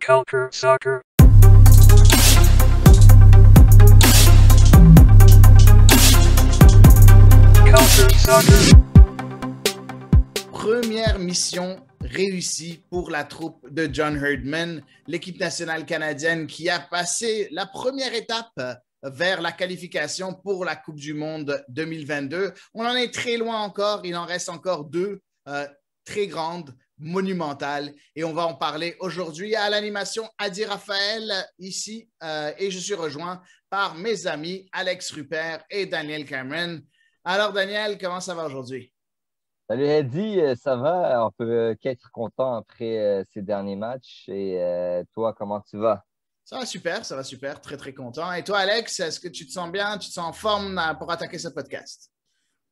Culture Soccer. Culture Soccer. Première mission réussie pour la troupe de John Herdman, l'équipe nationale canadienne qui a passé la première étape vers la qualification pour la Coupe du Monde 2022. On en est très loin encore, il en reste encore deux très grandes, monumentales, et on va en parler aujourd'hui à l'animation Adi Raphaël ici, et je suis rejoint par mes amis Alex Rupert et Daniel Cameron. Alors Daniel, comment ça va aujourd'hui? Salut Eddie, ça va? On peut qu'être content après ces derniers matchs. Et toi, comment tu vas? Ça va super, très très content. Et toi Alex, est-ce que tu te sens bien, tu te sens en forme pour attaquer ce podcast?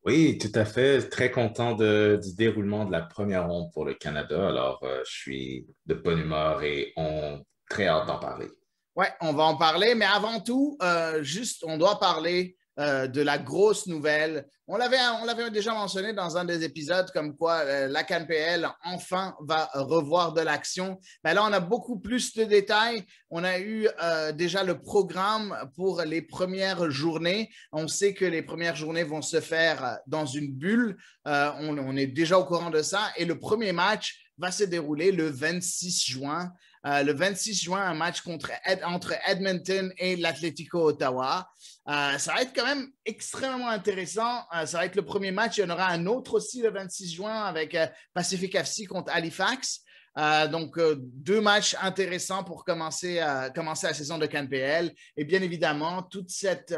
Oui, tout à fait. Très content du déroulement de la première ronde pour le Canada. Alors, je suis de bonne humeur et très hâte d'en parler. Ouais, on va en parler, mais avant tout, on doit parler de la grosse nouvelle. On l'avait déjà mentionné dans un des épisodes, comme quoi la CanPL enfin va revoir de l'action. Mais là, on a beaucoup plus de détails. On a eu déjà le programme pour les premières journées. On sait que les premières journées vont se faire dans une bulle. On est déjà au courant de ça. Et le premier match va se dérouler le 26 juin. Le 26 juin, un match entre Edmonton et l'Atlético Ottawa. Ça va être quand même extrêmement intéressant. Ça va être le premier match. Il y en aura un autre aussi le 26 juin avec Pacific FC contre Halifax. Donc, deux matchs intéressants pour commencer la saison de CanPL. Et bien évidemment, toute cette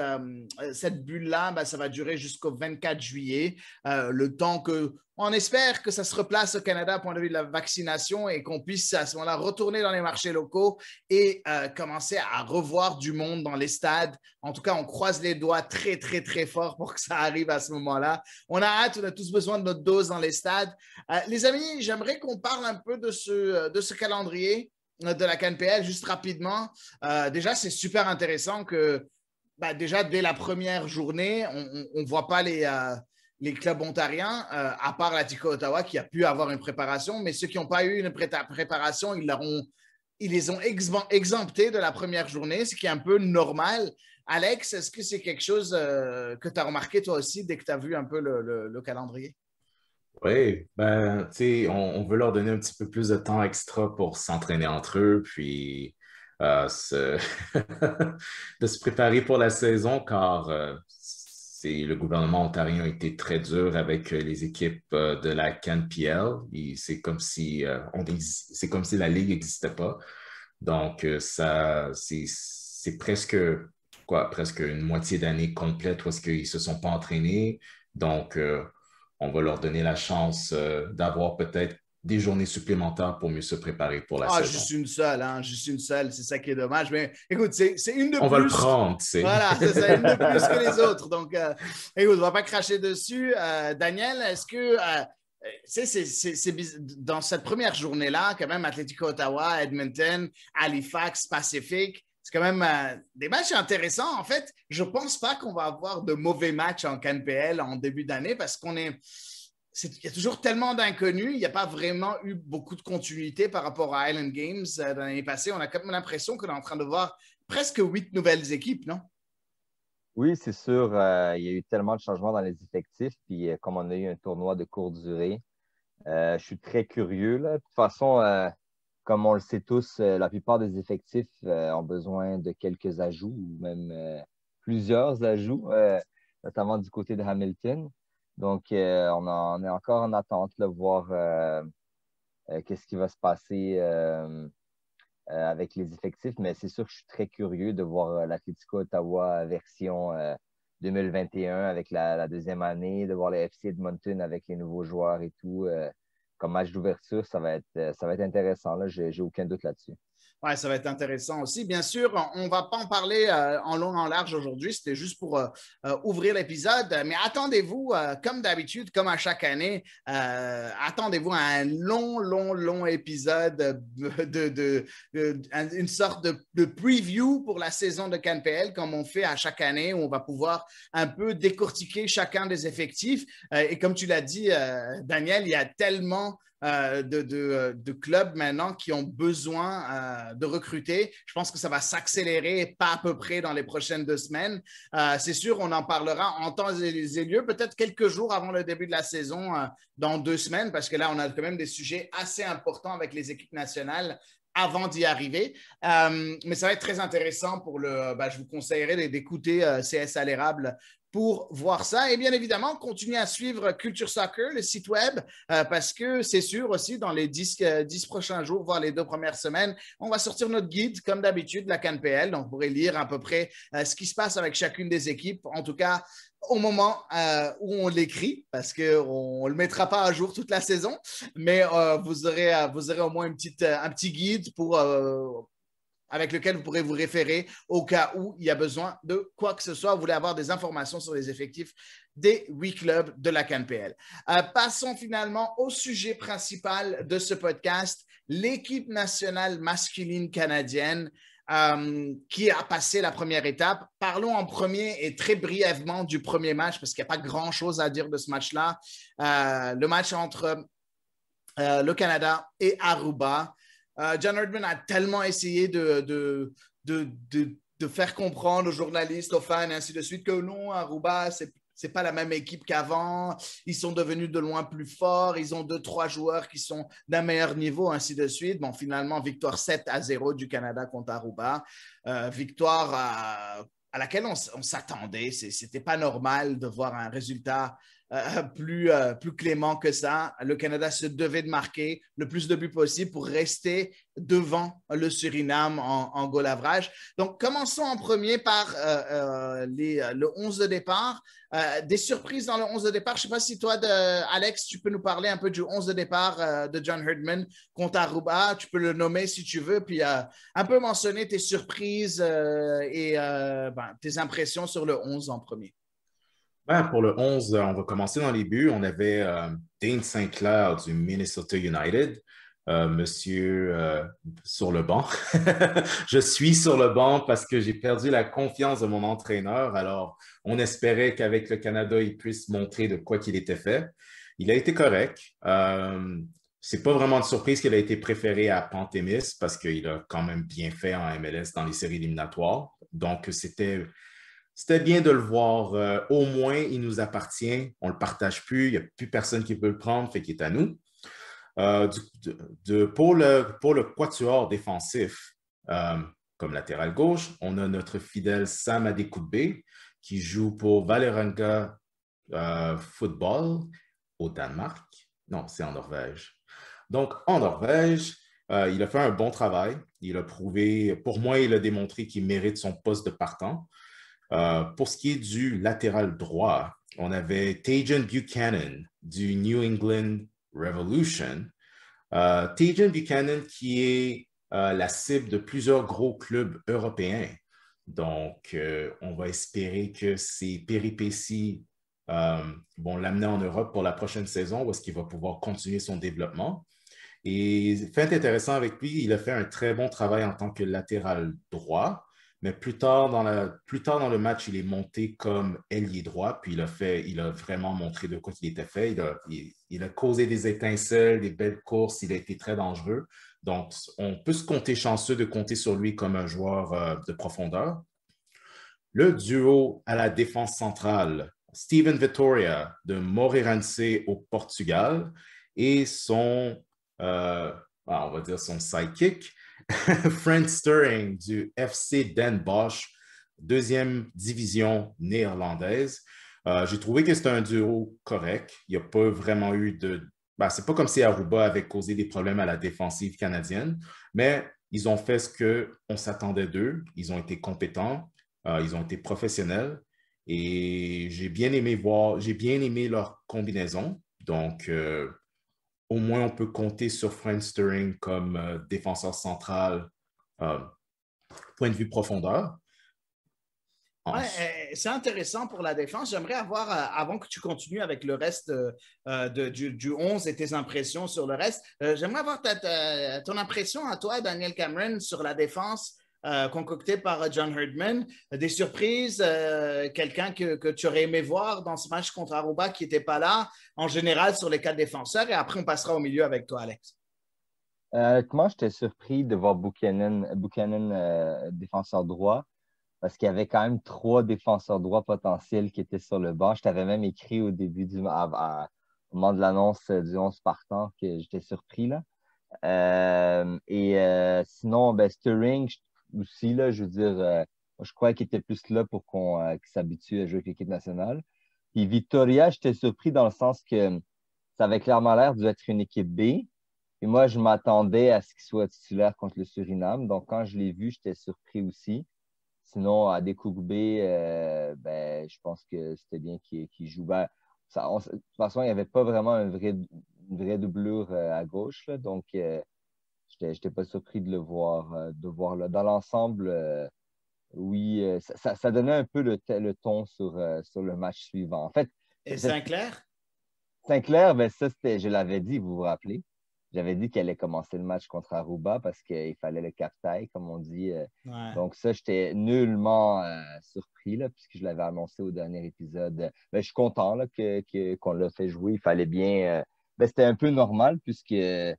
bulle-là, ça va durer jusqu'au 24 juillet, le temps que on espère que ça se replace au Canada, point de vue de la vaccination, et qu'on puisse à ce moment-là retourner dans les marchés locaux et commencer à revoir du monde dans les stades. En tout cas, on croise les doigts très, très, très fort pour que ça arrive à ce moment-là. On a hâte, on a tous besoin de notre dose dans les stades. Les amis, j'aimerais qu'on parle un peu de ce calendrier de la CanPL, juste rapidement. Déjà, c'est super intéressant que déjà, dès la première journée, on ne voit pas les clubs ontariens, à part l'Atlético Ottawa qui a pu avoir une préparation, mais ceux qui n'ont pas eu une préparation, ils les ont exemptés de la première journée, ce qui est un peu normal. Alex, est-ce que c'est quelque chose que tu as remarqué toi aussi dès que tu as vu un peu le calendrier? Oui, tu sais, on veut leur donner un petit peu plus de temps extra pour s'entraîner entre eux, puis de se préparer pour la saison, car le gouvernement ontarien a été très dur avec les équipes de la CanPL. C'est comme si la Ligue n'existait pas. Donc, c'est presque une moitié d'année complète où est-ce qu'ils ne se sont pas entraînés. Donc, on va leur donner la chance d'avoir peut-être des journées supplémentaires pour mieux se préparer pour la saison. Juste une seule, c'est ça qui est dommage. Mais écoute, c'est une de plus. On va le prendre, tu sais. Voilà, c'est ça, une de plus que les autres. Donc, écoute, on ne va pas cracher dessus. Daniel, est-ce que, c'est dans cette première journée-là, quand même, Atlético Ottawa, Edmonton, Halifax, Pacific, c'est quand même des matchs intéressants. En fait, je ne pense pas qu'on va avoir de mauvais matchs en CanPL en début d'année parce il y a toujours tellement d'inconnus. Il n'y a pas vraiment eu beaucoup de continuité par rapport à Island Games de l'année passée. On a quand même l'impression qu'on est en train de voir presque 8 nouvelles équipes, non? Oui, c'est sûr. Il y a eu tellement de changements dans les effectifs. Puis, comme on a eu un tournoi de courte durée, je suis très curieux, là. De toute façon, comme on le sait tous, la plupart des effectifs ont besoin de quelques ajouts ou même plusieurs ajouts, notamment du côté de Hamilton. Donc, on est encore en attente de voir qu'est-ce qui va se passer avec les effectifs. Mais c'est sûr que je suis très curieux de voir l'Atlético Ottawa version 2021 avec la deuxième année, de voir le FC Edmonton avec les nouveaux joueurs et tout. Comme match d'ouverture, ça va être intéressant. Là, j'ai aucun doute là-dessus. Oui, ça va être intéressant aussi. Bien sûr, on ne va pas en parler en long, en large aujourd'hui. C'était juste pour ouvrir l'épisode. Mais attendez-vous, comme d'habitude, comme à chaque année, attendez-vous à un long épisode une sorte de preview pour la saison de CanPL, comme on fait à chaque année, où on va pouvoir un peu décortiquer chacun des effectifs. Et comme tu l'as dit, Daniel, il y a tellement de clubs maintenant qui ont besoin de recruter. Je pense que ça va s'accélérer pas à peu près dans les prochaines 2 semaines. C'est sûr, on en parlera en temps et lieu, peut-être quelques jours avant le début de la saison, dans 2 semaines, parce que là, on a quand même des sujets assez importants avec les équipes nationales avant d'y arriver. Mais ça va être très intéressant pour je vous conseillerais d'écouter CS à l'érable pour voir ça. Et bien évidemment, continuez à suivre Culture Soccer, le site web, parce que c'est sûr aussi, dans les 10 prochains jours, voire les 2 premières semaines, on va sortir notre guide, comme d'habitude, de la CANPL. Donc, vous pourrez lire à peu près ce qui se passe avec chacune des équipes, en tout cas au moment où on l'écrit, parce qu'on ne le mettra pas à jour toute la saison, mais vous aurez au moins un petit guide avec lequel vous pourrez vous référer au cas où il y a besoin de quoi que ce soit. Vous voulez avoir des informations sur les effectifs des 8 clubs de la CANPL. Passons finalement au sujet principal de ce podcast, l'équipe nationale masculine canadienne qui a passé la première étape. Parlons en premier et très brièvement du premier match, parce qu'il n'y a pas grand-chose à dire de ce match-là. Le match entre le Canada et Aruba. John Herdman a tellement essayé de faire comprendre aux journalistes, aux fans, et ainsi de suite, que non, Aruba, c'est pas la même équipe qu'avant. Ils sont devenus de loin plus forts. Ils ont 2-3 joueurs qui sont d'un meilleur niveau, ainsi de suite. Bon, finalement, victoire 7-0 du Canada contre Aruba. Victoire à laquelle on s'attendait. C'était pas normal de voir un résultat plus clément que ça. Le Canada se devait de marquer le plus de buts possible pour rester devant le Suriname en goal average. Donc, commençons en premier par le 11 de départ. Des surprises dans le 11 de départ. Je ne sais pas si toi, Alex, tu peux nous parler un peu du 11 de départ de John Herdman contre Aruba. Tu peux le nommer si tu veux, puis un peu mentionner tes surprises et tes impressions sur le 11 en premier. Pour le 11, on va commencer dans les buts. On avait Dane Sinclair du Minnesota United, monsieur sur le banc. Je suis sur le banc parce que j'ai perdu la confiance de mon entraîneur. Alors, on espérait qu'avec le Canada, il puisse montrer de quoi qu'il était fait. Il a été correct. C'est pas vraiment de surprise qu'il a été préféré à Pantémis parce qu'il a quand même bien fait en MLS dans les séries éliminatoires. Donc, c'était bien de le voir. Au moins, il nous appartient. On ne le partage plus. Il n'y a plus personne qui peut le prendre, fait qu'il est à nous. Pour le quatuor défensif, comme latéral gauche, on a notre fidèle Sam Adekugbe qui joue pour Vålerenga Football au Danemark. Non, c'est en Norvège. Donc, en Norvège, il a fait un bon travail. Il a prouvé, pour moi, il a démontré qu'il mérite son poste de partant. Pour ce qui est du latéral droit, on avait Tajon Buchanan du New England Revolution. Tajon Buchanan qui est la cible de plusieurs gros clubs européens. Donc, on va espérer que ces péripéties vont l'amener en Europe pour la prochaine saison où est-ce qu'il va pouvoir continuer son développement. Et fait intéressant avec lui, il a fait un très bon travail en tant que latéral droit. Mais plus tard dans le match, il est monté comme ailier droit, puis il a vraiment montré de quoi il était fait. Il a causé des étincelles, des belles courses, il a été très dangereux. Donc, on peut se compter chanceux de compter sur lui comme un joueur de profondeur. Le duo à la défense centrale, Steven Vitória de Moreirense au Portugal et on va dire son sidekick, Frank Stirring du FC Den Bosch, deuxième division néerlandaise. J'ai trouvé que c'était un duo correct. Il n'y a pas vraiment eu de... c'est pas comme si Aruba avait causé des problèmes à la défensive canadienne, mais ils ont fait ce qu'on s'attendait d'eux. Ils ont été compétents, ils ont été professionnels et j'ai bien aimé leur combinaison. Donc, au moins, on peut compter sur Frank Stirring comme défenseur central, point de vue profondeur. Ouais, c'est intéressant pour la défense. J'aimerais avoir, avant que tu continues avec le reste du 11 et tes impressions sur le reste, j'aimerais avoir ton impression à toi, Daniel Cameron, sur la défense concocté par John Herdman. Des surprises, quelqu'un que tu aurais aimé voir dans ce match contre Aruba qui n'était pas là, en général sur les 4 défenseurs. Et après, on passera au milieu avec toi, Alex. Honnêtement, j'étais surpris de voir Buchanan défenseur droit, parce qu'il y avait quand même 3 défenseurs droits potentiels qui étaient sur le banc. Je t'avais même écrit au début au moment de l'annonce du 11 partant que j'étais surpris, là. Sinon, ben, Stirring aussi, là, je veux dire, je crois qu'il était plus là pour qu'il s'habitue à jouer avec l'équipe nationale. Puis Victoria, j'étais surpris dans le sens que ça avait clairement l'air d'être une équipe B. Et moi, je m'attendais à ce qu'il soit titulaire contre le Suriname. Donc, quand je l'ai vu, j'étais surpris aussi. Sinon, à Découbé, ben, je pense que c'était bien qu'il joue. Ben, de toute façon, il n'y avait pas vraiment une vraie doublure à gauche. Là, donc, je n'étais pas surpris de le voir là. Dans l'ensemble, oui, ça donnait un peu le ton sur le match suivant. En fait, Et Sinclair? Sinclair, ben, ça, je l'avais dit, vous vous rappelez. J'avais dit qu'elle allait commencer le match contre Aruba parce qu'il fallait le captail, comme on dit. Ouais. Donc ça, j'étais nullement surpris, là, puisque je l'avais annoncé au dernier épisode. Ben, je suis content là, qu'on l'a fait jouer. Il fallait bien... ben, c'était un peu normal puisque lui,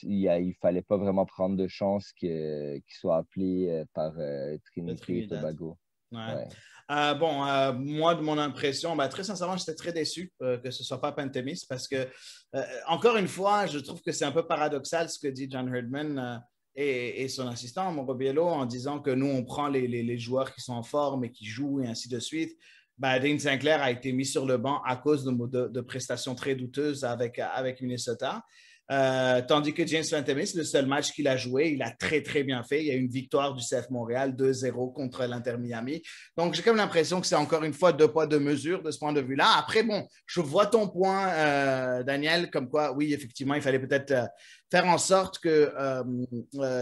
il fallait pas vraiment prendre de chance qu'il soit appelé par Trinité et Tobago. Ouais. Moi, de mon impression, très sincèrement, j'étais très déçu que ce ne soit pas Pantemis parce que, encore une fois, je trouve que c'est un peu paradoxal ce que dit John Herdman et son assistant, Mauro Biello, en disant que nous, on prend les joueurs qui sont en forme et qui jouent et ainsi de suite. Dane Sinclair a été mis sur le banc à cause de prestations très douteuses avec Minnesota. Tandis que James Pantemis, le seul match qu'il a joué, il a très, très bien fait. Il y a eu une victoire du CF Montréal 2-0 contre l'Inter Miami. Donc, j'ai comme l'impression que c'est encore une fois 2 poids, 2 mesures de ce point de vue-là. Après, bon, je vois ton point, Daniel, comme quoi, oui, effectivement, il fallait peut-être faire en sorte que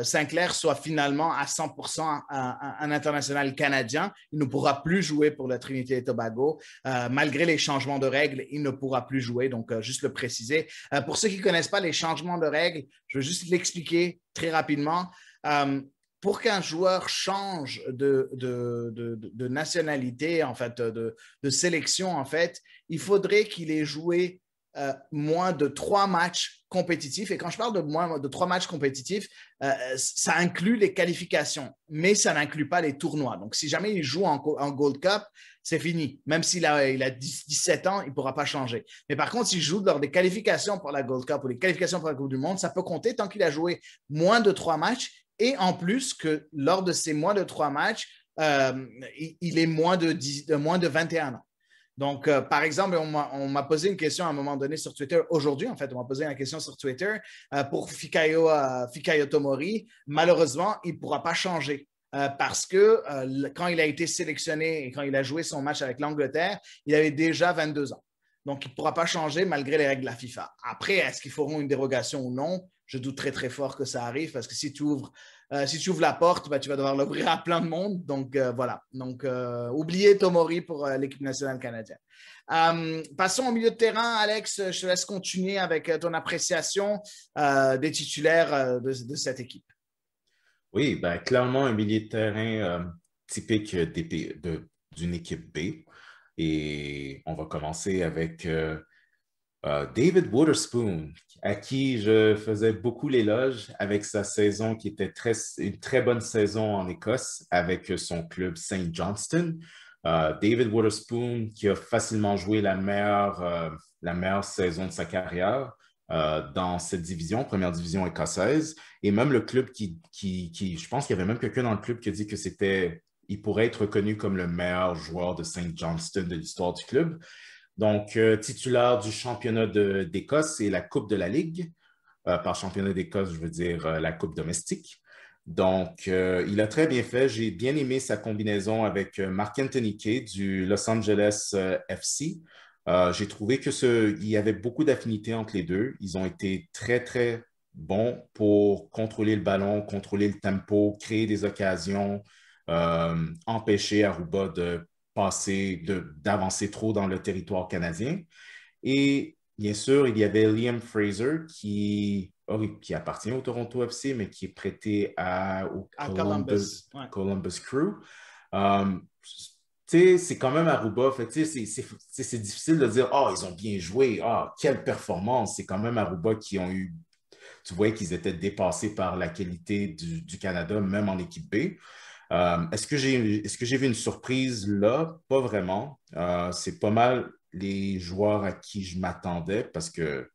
Sinclair soit finalement à 100% un international canadien. Il ne pourra plus jouer pour la Trinité et Tobago. Malgré les changements de règles, il ne pourra plus jouer. Donc, juste le préciser. Pour ceux qui ne connaissent pas les changements de règles, je veux juste l'expliquer très rapidement. Pour qu'un joueur change de nationalité, en fait, de sélection, en fait, il faudrait qu'il ait joué moins de 3 matchs compétitifs. Et quand je parle de moins de 3 matchs compétitifs, ça inclut les qualifications, mais ça n'inclut pas les tournois. Donc, si jamais il joue en Gold Cup, c'est fini. Même s'il a 17 ans, il ne pourra pas changer. Mais par contre, s'il joue lors des qualifications pour la Gold Cup ou les qualifications pour la Coupe du Monde, ça peut compter tant qu'il a joué moins de 3 matchs. Et en plus que lors de ces moins de 3 matchs, il est moins de 21 ans. Donc, par exemple, on m'a posé une question à un moment donné sur Twitter, aujourd'hui, en fait, on m'a posé une question sur Twitter pour Fikayo Tomori. Malheureusement, il ne pourra pas changer parce que quand il a été sélectionné et quand il a joué son match avec l'Angleterre, il avait déjà 22 ans. Donc, il ne pourra pas changer malgré les règles de la FIFA. Après, est-ce qu'ils feront une dérogation ou non? Je doute très, très fort que ça arrive parce que si tu ouvres la porte, tu vas devoir l'ouvrir à plein de monde. Donc, voilà. Donc, oubliez Tomori pour l'équipe nationale canadienne. Passons au milieu de terrain. Alex, je te laisse continuer avec ton appréciation des titulaires de cette équipe. Oui, clairement, un milieu de terrain typique d'une équipe B. Et on va commencer avec David Wotherspoon, à qui je faisais beaucoup l'éloge avec sa saison qui était une très bonne saison en Écosse avec son club St. Johnstone. David Wotherspoon qui a facilement joué la meilleure saison de sa carrière dans cette division, première division écossaise. Et même le club je pense qu'il y avait même quelqu'un dans le club qui a dit que il pourrait être reconnu comme le meilleur joueur de St. Johnstone de l'histoire du club. Donc, titulaire du championnat d'Écosse et la Coupe de la Ligue. Par championnat d'Écosse, je veux dire la Coupe domestique. Donc, il a très bien fait. J'ai bien aimé sa combinaison avec Marc-Anthony Kaye du Los Angeles FC. J'ai trouvé qu'il y avait beaucoup d'affinités entre les deux. Ils ont été très, très bons pour contrôler le ballon, contrôler le tempo, créer des occasions, empêcher Aruba d'avancer trop dans le territoire canadien. Et bien sûr, il y avait Liam Fraser qui qui appartient au Toronto FC, mais qui est prêté au À Columbus. Ouais. Columbus Crew. Tu sais, c'est quand même Aruba. Fait, c'est difficile de dire, oh, ils ont bien joué. Ah, quelle performance. C'est quand même Aruba qui ont eu. Tu voyais qu'ils étaient dépassés par la qualité du Canada, même en équipe B. Est-ce que j'ai vu une surprise là? Pas vraiment. C'est pas mal les joueurs à qui je m'attendais parce que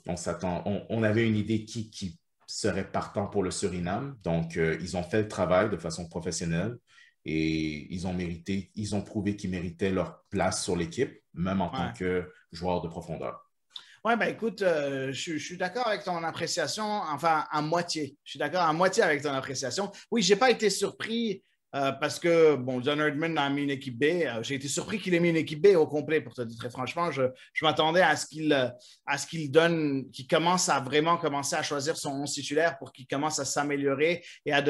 on avait une idée qui serait partant pour le Suriname. Donc, ils ont fait le travail de façon professionnelle et ils ont prouvé qu'ils méritaient leur place sur l'équipe, même en tant que joueurs de profondeur. Oui, ben écoute, je suis d'accord avec ton appréciation, enfin, à moitié. Je suis d'accord à moitié avec ton appréciation. Oui, je n'ai pas été surpris parce que, bon, John Herdman a mis une équipe B. J'ai été surpris qu'il ait mis une équipe B au complet, pour te dire très franchement. Je m'attendais à ce qu'il donne, qu'il commence à vraiment commencer à choisir son 11 titulaire pour qu'il commence à s'améliorer et à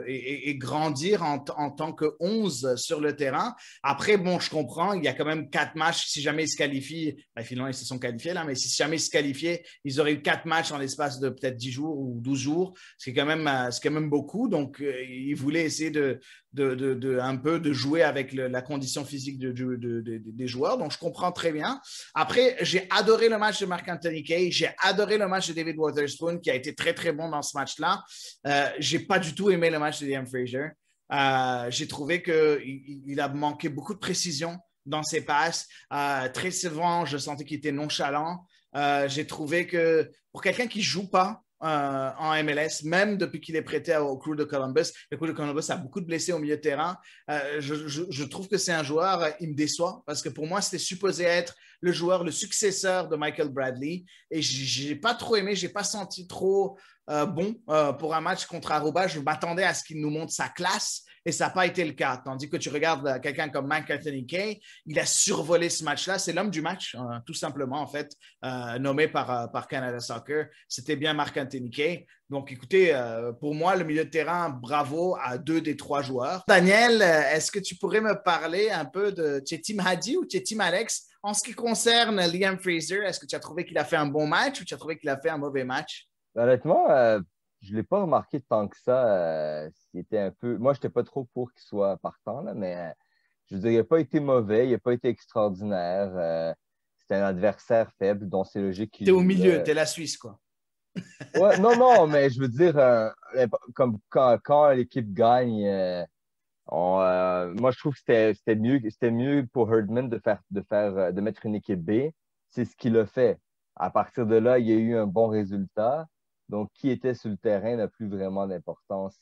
et grandir en tant que 11 sur le terrain. Après, bon, je comprends, il y a quand même 4 matchs. Si jamais ils se qualifient, ben, finalement, ils se sont qualifiés là, mais si jamais ils se qualifiaient, ils auraient eu 4 matchs en l'espace de peut-être 10 jours ou 12 jours, ce qui est quand même beaucoup. Donc, ils voulaient essayer un peu de jouer avec la condition physique des joueurs. Donc, je comprends très bien. Après, j'ai adoré le match de Marc-Anthony Kaye. J'ai adoré le match de David Wotherspoon, qui a été très, très bon dans ce match-là. J'ai pas du tout aimé le match de Liam Fraser. J'ai trouvé qu'il a manqué beaucoup de précision dans ses passes. Très souvent, je sentais qu'il était nonchalant. J'ai trouvé que pour quelqu'un qui ne joue pas, en MLS, même depuis qu'il est prêté au Crew de Columbus. Le Crew de Columbus a beaucoup de blessés au milieu de terrain. Je trouve que c'est un joueur, il me déçoit parce que pour moi, c'était supposé être le successeur de Michael Bradley et je n'ai pas trop aimé, je n'ai pas senti trop bon pour un match contre Aruba. Je m'attendais à ce qu'il nous montre sa classe et ça n'a pas été le cas. Tandis que tu regardes quelqu'un comme Marc-Anthony Kaye, il a survolé ce match-là. C'est l'homme du match, tout simplement, en fait, nommé par Canada Soccer. C'était bien Marc-Anthony Kaye. Donc, écoutez, pour moi, le milieu de terrain, bravo à 2 des 3 joueurs. Daniel, est-ce que tu pourrais me parler un peu de Chetim Hadi ou Chetim Alex en ce qui concerne Liam Fraser? Est-ce que tu as trouvé qu'il a fait un bon match ou tu as trouvé qu'il a fait un mauvais match? Honnêtement, je ne l'ai pas remarqué tant que ça. C'était un peu. Moi, je n'étais pas trop pour qu'il soit partant, là, mais je veux dire, il n'a pas été mauvais, il n'a pas été extraordinaire. C'était un adversaire faible, dont c'est logique qu'il T'es au joue, milieu, t'es la Suisse, quoi. Ouais, non, mais je veux dire, comme quand l'équipe gagne, moi, je trouve que c'était mieux pour Herdman de mettre une équipe B. C'est ce qu'il a fait. À partir de là, il y a eu un bon résultat. Donc, qui était sur le terrain n'a plus vraiment d'importance.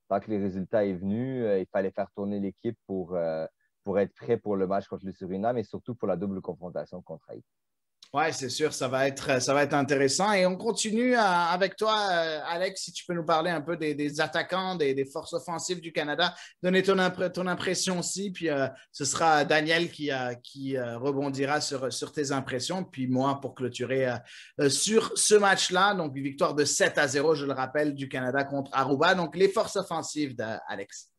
Tant que les résultats est venu, il fallait faire tourner l'équipe pour être prêt pour le match contre le Suriname et surtout pour la double confrontation contre Haïti. Oui, c'est sûr, ça va être intéressant. Et on continue avec toi, Alex, si tu peux nous parler un peu des attaquants, des forces offensives du Canada. Donner ton impression aussi, puis ce sera Daniel qui rebondira sur tes impressions, puis moi pour clôturer sur ce match-là. Donc, une victoire de 7-0, je le rappelle, du Canada contre Aruba. Donc, les forces offensives d'Alex.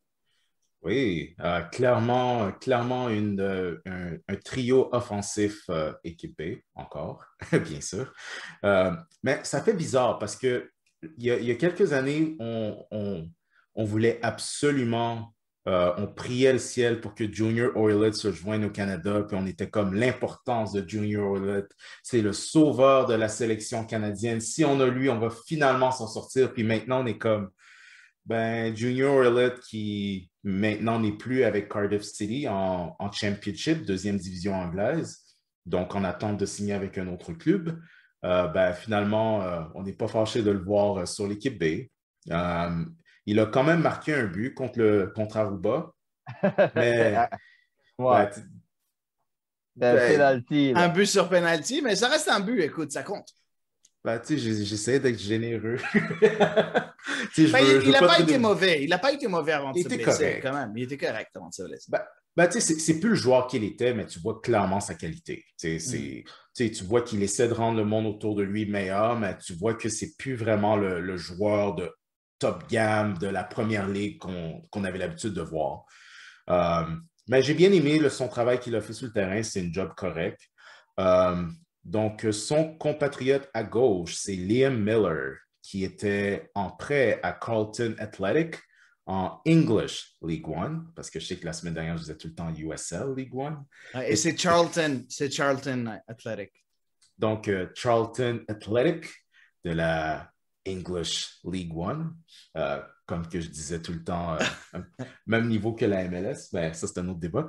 Oui, clairement un trio offensif équipé, encore, bien sûr. Mais ça fait bizarre parce que il y a quelques années, on voulait absolument, on priait le ciel pour que Junior Oilett se joigne au Canada, puis on était comme l'importance de Junior Oilett. C'est le sauveur de la sélection canadienne. Si on a lui, on va finalement s'en sortir. Puis maintenant, on est comme Junior Oilett qui maintenant n'est plus avec Cardiff City en Championship, 2e division anglaise, donc en attente de signer avec un autre club. Finalement, on n'est pas fâché de le voir sur l'équipe B. Il a quand même marqué un but contre Aruba, mais ouais. Un penalty. Un but sur penalty, mais ça reste un but, écoute, ça compte. J'essaie d'être généreux. Il n'a pas été mauvais. Il n'a pas été mauvais avant de se blesser, quand même. Il était correct avant de se blesser. C'est plus le joueur qu'il était, mais tu vois clairement sa qualité. Tu vois qu'il essaie de rendre le monde autour de lui meilleur, mais tu vois que c'est plus vraiment le joueur de top gamme de la première ligue qu'on avait l'habitude de voir. Mais j'ai bien aimé son travail qu'il a fait sur le terrain. C'est une job correcte. Donc, son compatriote à gauche, c'est Liam Miller, qui était en prêt à Carleton Athletic en English League One, parce que je sais que la semaine dernière, je disais tout le temps USL League One. Et c'est Charlton Athletic. Donc, Charlton Athletic de la English League One, comme que je disais tout le temps, même niveau que la MLS, ben, ça c'est un autre débat.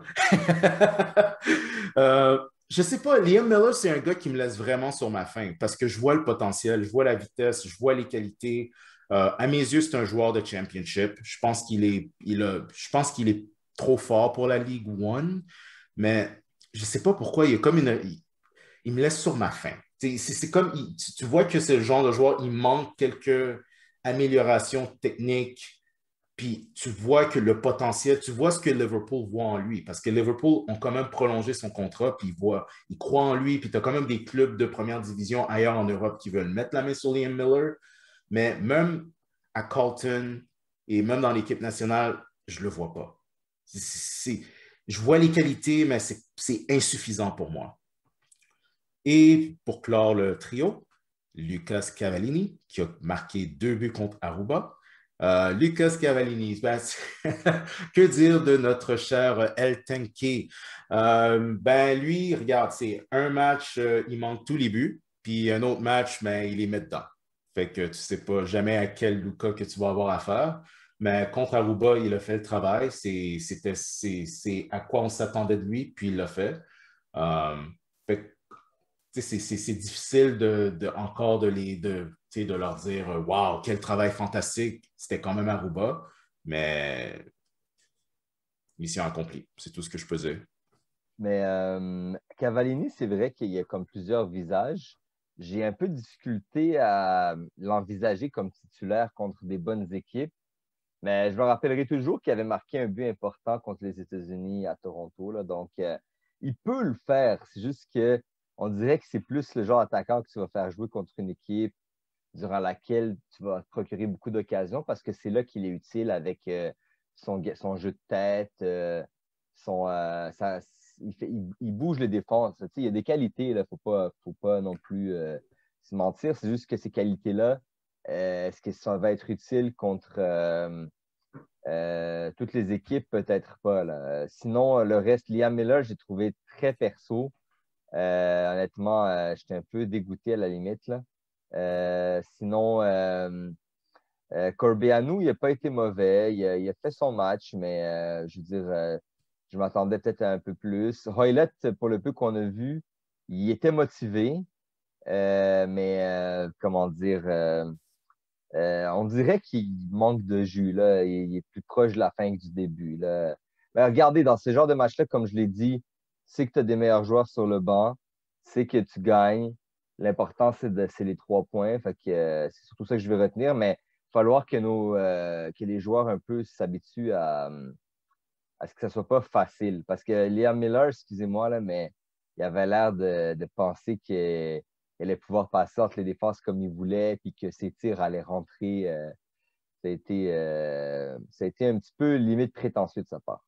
Je sais pas, Liam Miller, c'est un gars qui me laisse vraiment sur ma faim parce que je vois le potentiel, je vois la vitesse, je vois les qualités. À mes yeux, c'est un joueur de championship. Je pense qu'il est trop fort pour la League One, mais je sais pas pourquoi il me laisse sur ma faim. C'est comme, tu vois que c'est le genre de joueur, il manque quelques améliorations techniques, puis tu vois que le potentiel, tu vois ce que Liverpool voit en lui, parce que Liverpool ont quand même prolongé son contrat, puis ils croient en lui, puis tu as quand même des clubs de première division ailleurs en Europe qui veulent mettre la main sur Liam Miller, mais même à Carlton et même dans l'équipe nationale, je ne le vois pas. Je vois les qualités, mais c'est insuffisant pour moi. Et pour clore le trio, Lucas Cavallini, qui a marqué 2 buts contre Aruba. Lucas Cavallini, ben, que dire de notre cher El Tenke? Ben, lui, regarde, c'est un match, il manque tous les buts, puis un autre match, ben, il les met dedans. Fait que tu ne sais pas jamais à quel Lucas que tu vas avoir affaire. Mais contre Aruba, il a fait le travail. C'est à quoi on s'attendait de lui, puis il l'a fait. Fait que c'est difficile encore de leur dire waouh, quel travail fantastique, c'était quand même Aruba, mais mission accomplie, c'est tout ce que je peux dire. Mais Cavallini, c'est vrai qu'il y a comme plusieurs visages. J'ai un peu de difficulté à l'envisager comme titulaire contre des bonnes équipes, mais je me rappellerai toujours qu'il avait marqué un but important contre les États-Unis à Toronto, là, donc il peut le faire, c'est juste que on dirait que c'est plus le genre d'attaquant que tu vas faire jouer contre une équipe durant laquelle tu vas te procurer beaucoup d'occasions parce que c'est là qu'il est utile avec son jeu de tête, il bouge les défenses. Il y a des qualités, il ne faut pas non plus se mentir. C'est juste que ces qualités-là, est-ce que ça va être utile contre toutes les équipes? Peut-être pas. Là. Sinon, le reste, Liam Miller, j'ai trouvé très perso. Honnêtement, j'étais un peu dégoûté à la limite. Là. Sinon, Corbeanu, il n'a pas été mauvais. Il a fait son match, mais je veux dire, je m'attendais peut-être à un peu plus. Hoylett, pour le peu qu'on a vu, il était motivé, mais comment dire, on dirait qu'il manque de jus. Là. Il est plus proche de la fin que du début. Là. Mais regardez, dans ce genre de match-là, comme je l'ai dit, c'est que tu as des meilleurs joueurs sur le banc, c'est que tu gagnes. L'important, c'est les 3 points. Fait que, c'est surtout ça que je vais retenir, mais il va falloir que les joueurs un peu s'habituent à ce que ça ne soit pas facile. Parce que Liam Miller, excusez-moi, là, mais il avait l'air de penser qu'il allait pouvoir passer entre les défenses comme il voulait, puis que ses tirs allaient rentrer. Ça a été un petit peu limite prétentieux de sa part.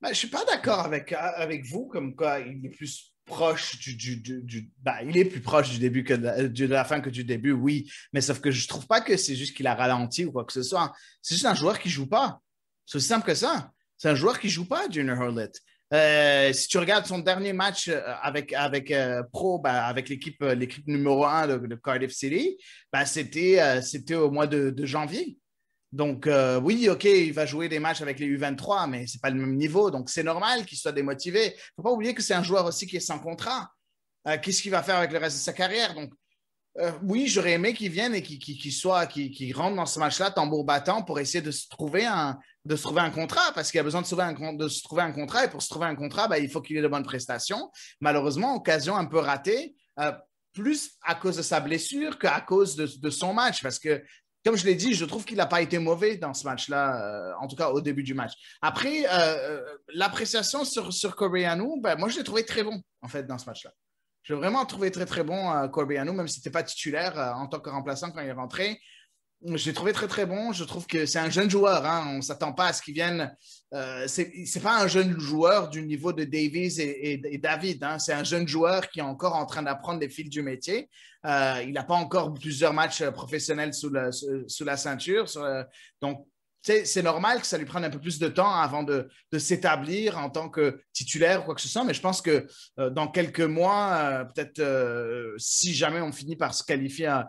Ben, je ne suis pas d'accord avec vous, comme quoi il est plus proche il est plus proche du début que de la fin que du début, oui. Mais sauf que je ne trouve pas que c'est juste qu'il a ralenti ou quoi que ce soit. C'est juste un joueur qui ne joue pas. C'est aussi simple que ça. C'est un joueur qui ne joue pas, Junior Hoylett. Si tu regardes son dernier match avec l'équipe numéro 1 de Cardiff City, c'était au mois de janvier. Donc, oui, OK, il va jouer des matchs avec les U23, mais ce n'est pas le même niveau. Donc, c'est normal qu'il soit démotivé. Il ne faut pas oublier que c'est un joueur aussi qui est sans contrat. Qu'est-ce qu'il va faire avec le reste de sa carrière? Donc, oui, j'aurais aimé qu'il vienne et qu'il rentre dans ce match-là tambour battant pour essayer de se trouver un contrat parce qu'il a besoin de se trouver un contrat. Et pour se trouver un contrat, il faut qu'il ait de bonnes prestations. Malheureusement, occasion un peu ratée, plus à cause de sa blessure qu'à cause de son match parce que comme je l'ai dit, je trouve qu'il n'a pas été mauvais dans ce match-là, en tout cas au début du match. Après, l'appréciation sur Corbeanu, moi, je l'ai trouvé très bon, en fait, dans ce match-là. J'ai vraiment trouvé très, très bon Corbeanu, même si ce n'était pas titulaire en tant que remplaçant quand il est rentré. Je l'ai trouvé très, très bon. Je trouve que c'est un jeune joueur. Hein. On ne s'attend pas à ce qu'il vienne. C'est pas un jeune joueur du niveau de Davies et David. Hein. C'est un jeune joueur qui est encore en train d'apprendre les fils du métier. Il n'a pas encore plusieurs matchs professionnels sous la ceinture. Donc, c'est normal que ça lui prenne un peu plus de temps avant de s'établir en tant que titulaire ou quoi que ce soit, mais je pense que dans quelques mois, peut-être si jamais on finit par se qualifier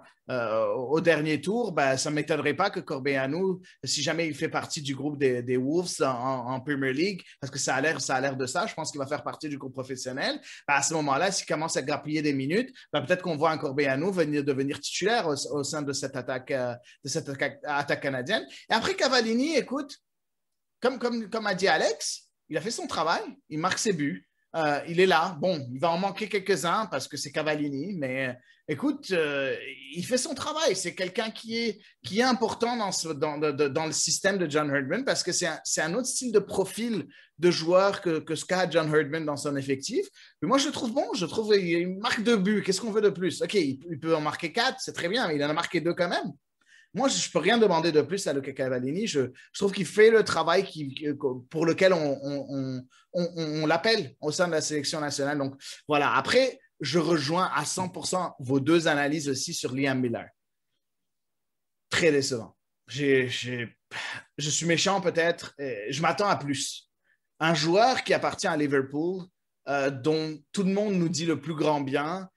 au dernier tour, ben, ça ne m'étonnerait pas que Corbeanu, si jamais il fait partie du groupe des Wolves en Premier League, parce que ça a l'air de ça, je pense qu'il va faire partie du groupe professionnel, ben, à ce moment-là, s'il commence à grappiller des minutes, ben, peut-être qu'on voit un Corbeanu devenir titulaire au sein de cette attaque canadienne. Et après, Cavallini, écoute, comme a dit Alex, il a fait son travail, il marque ses buts, il est là. Bon, il va en manquer quelques-uns parce que c'est Cavallini, mais écoute, il fait son travail. C'est quelqu'un qui est important dans le système de John Herdman parce que c'est un autre style de profil de joueur que ce qu'a John Herdman dans son effectif. Mais moi, je le trouve bon. Je trouve qu'il marque 2 buts. Qu'est-ce qu'on veut de plus? OK, il peut en marquer 4, c'est très bien, mais il en a marqué 2 quand même. Moi, je ne peux rien demander de plus à Luca Cavallini. Je trouve qu'il fait le travail pour lequel on l'appelle au sein de la sélection nationale. Donc, voilà. Après, je rejoins à 100% vos 2 analyses aussi sur Liam Miller. Très décevant. Je suis méchant peut-être. Je m'attends à plus. Un joueur qui appartient à Liverpool, dont tout le monde nous dit le plus grand bien,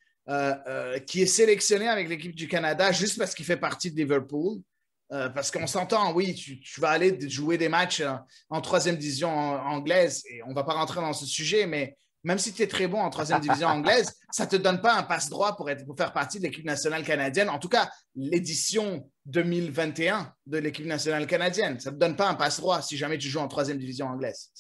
qui est sélectionné avec l'équipe du Canada juste parce qu'il fait partie de Liverpool. Parce qu'on s'entend, oui, tu vas aller jouer des matchs en 3e division anglaise et on ne va pas rentrer dans ce sujet, mais même si tu es très bon en 3e division anglaise, ça ne te donne pas un passe-droit pour faire partie de l'équipe nationale canadienne. En tout cas, l'édition 2021 de l'équipe nationale canadienne, ça ne te donne pas un passe-droit si jamais tu joues en 3e division anglaise.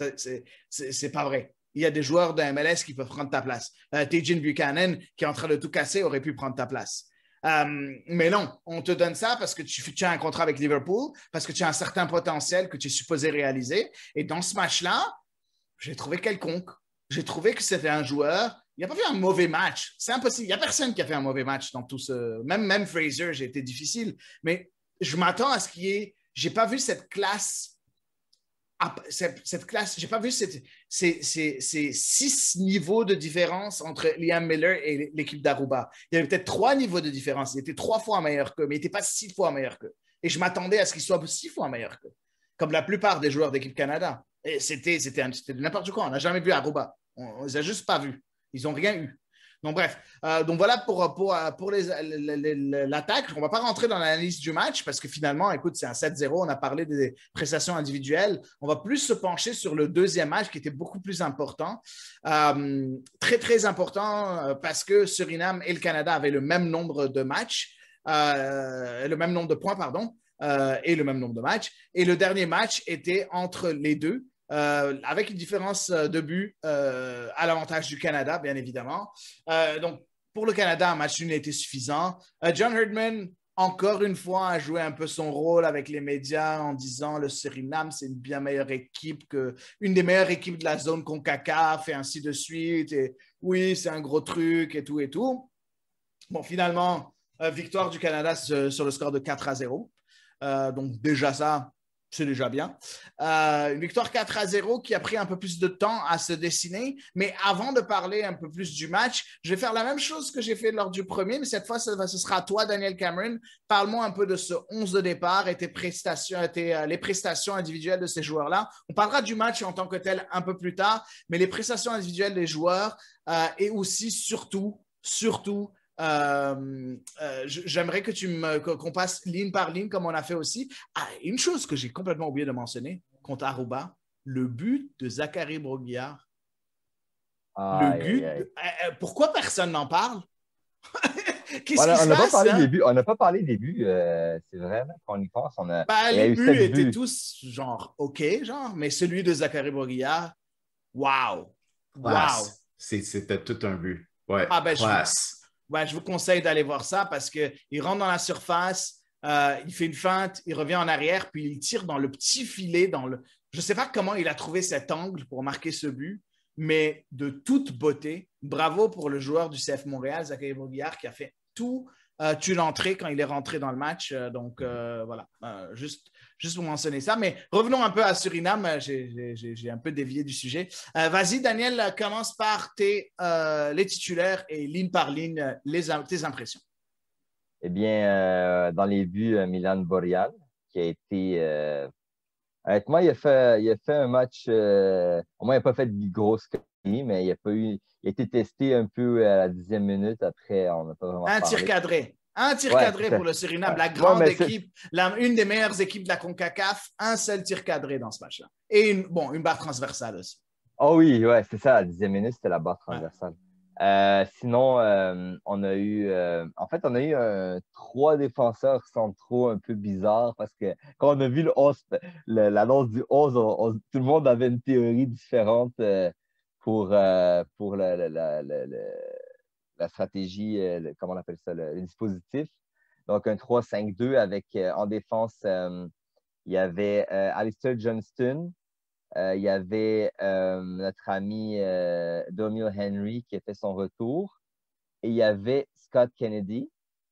C'est pas vrai. Il y a des joueurs de MLS qui peuvent prendre ta place. Tejan Buchanan, qui est en train de tout casser, aurait pu prendre ta place. Mais non, on te donne ça parce que tu as un contrat avec Liverpool, parce que tu as un certain potentiel que tu es supposé réaliser. Et dans ce match-là, j'ai trouvé quelconque. J'ai trouvé que c'était un joueur. Il n'a pas fait un mauvais match. C'est impossible. Il n'y a personne qui a fait un mauvais match dans tout ce. Même Fraser, j'ai été difficile. Mais je m'attends à ce qu'il y ait. Je n'ai pas vu cette classe. J'ai pas vu ces 6 niveaux de différence entre Liam Miller et l'équipe d'Aruba. Il y avait peut-être 3 niveaux de différence. Il était 3 fois meilleur qu'eux, mais il n'était pas 6 fois meilleur qu'eux. Et je m'attendais à ce qu'il soit 6 fois meilleur qu'eux, comme la plupart des joueurs d'équipe Canada. Et c'était n'importe quoi. On n'a jamais vu Aruba. On ne les a juste pas vus. Ils n'ont rien eu. Donc, bref. Donc, voilà pour l'attaque. On ne va pas rentrer dans l'analyse du match parce que finalement, écoute, c'est un 7-0. On a parlé des prestations individuelles. On va plus se pencher sur le 2e match qui était beaucoup plus important. Très, très important parce que Suriname et le Canada avaient le même nombre de matchs, le même nombre de points, pardon, et le même nombre de matchs. Et le dernier match était entre les deux. Avec une différence de but à l'avantage du Canada, bien évidemment. Donc, pour le Canada, un match nul a été suffisant. John Herdman, encore une fois, a joué un peu son rôle avec les médias en disant le Suriname, c'est une bien meilleure équipe, une des meilleures équipes de la zone CONCACAF et ainsi de suite. Et oui, c'est un gros truc et tout et tout. Bon, finalement, victoire du Canada sur le score de 4-0. Donc, déjà ça, c'est déjà bien. Une victoire 4-0 qui a pris un peu plus de temps à se dessiner. Mais avant de parler un peu plus du match, je vais faire la même chose que j'ai fait lors du premier, mais cette fois, ce sera à toi, Daniel Cameron. Parle-moi un peu de ce 11 de départ et les prestations individuelles de ces joueurs-là. On parlera du match en tant que tel un peu plus tard, mais les prestations individuelles des joueurs et aussi, surtout, j'aimerais qu'on passe ligne par ligne comme on a fait aussi. Une chose que j'ai complètement oublié de mentionner contre Aruba, le but de Zachary Brault-Guillard. Pourquoi personne n'en parle? Qu'est-ce qui se passe? On n'a pas parlé des buts. C'est vrai, quand on y pense. Les buts étaient tous genre OK, mais celui de Zachary Brault-Guillard, wow! C'était tout un but. Ouais, je vous conseille d'aller voir ça parce qu'il rentre dans la surface, il fait une feinte, il revient en arrière, puis il tire dans le petit filet. Je ne sais pas comment il a trouvé cet angle pour marquer ce but, mais de toute beauté. Bravo pour le joueur du CF Montréal, Zachary Brault-Guillard, qui a fait tout tue l'entrée quand il est rentré dans le match. Donc, voilà, juste pour mentionner ça. Mais revenons un peu à Suriname. J'ai un peu dévié du sujet. Vas-y, Daniel, commence par les titulaires et ligne par ligne, tes impressions. Eh bien, dans les buts, Milan Borjan, qui a été... honnêtement, il a fait un match... au moins, il n'a pas fait de grosse connerie, mais il a été testé un peu à la 10e minute. Après, on n'a pas vraiment Un parlé. tir cadré. Un tir Ouais, cadré c'est pour le Suriname, ça. la Ouais, grande mais équipe, une des meilleures équipes de la CONCACAF, un seul tir cadré dans ce match-là. Et une barre transversale aussi. Oh oui, ouais, c'est ça, la 10e minute, c'était la barre Ouais. transversale. Sinon, on a eu, on a eu 3 défenseurs centraux un peu bizarres parce que quand on a vu l'annonce du 11, tout le monde avait une théorie différente pour la stratégie, comment on appelle ça, le dispositif. Donc, un 3-5-2 avec en défense, il y avait Alistair Johnston. Il y avait notre ami Domio Henry qui a fait son retour. Et il y avait Scott Kennedy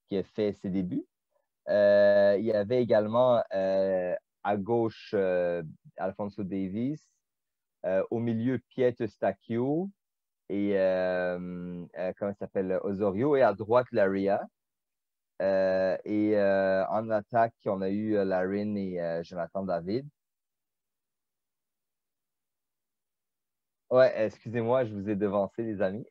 qui a fait ses débuts. Il y avait également à gauche Alphonso Davies. Au milieu, Piet Eustachio. Et comment il s'appelle? Osorio. Et à droite, Laria. En attaque, on a eu Larin et Jonathan David. Ouais, excusez-moi, je vous ai devancé, les amis.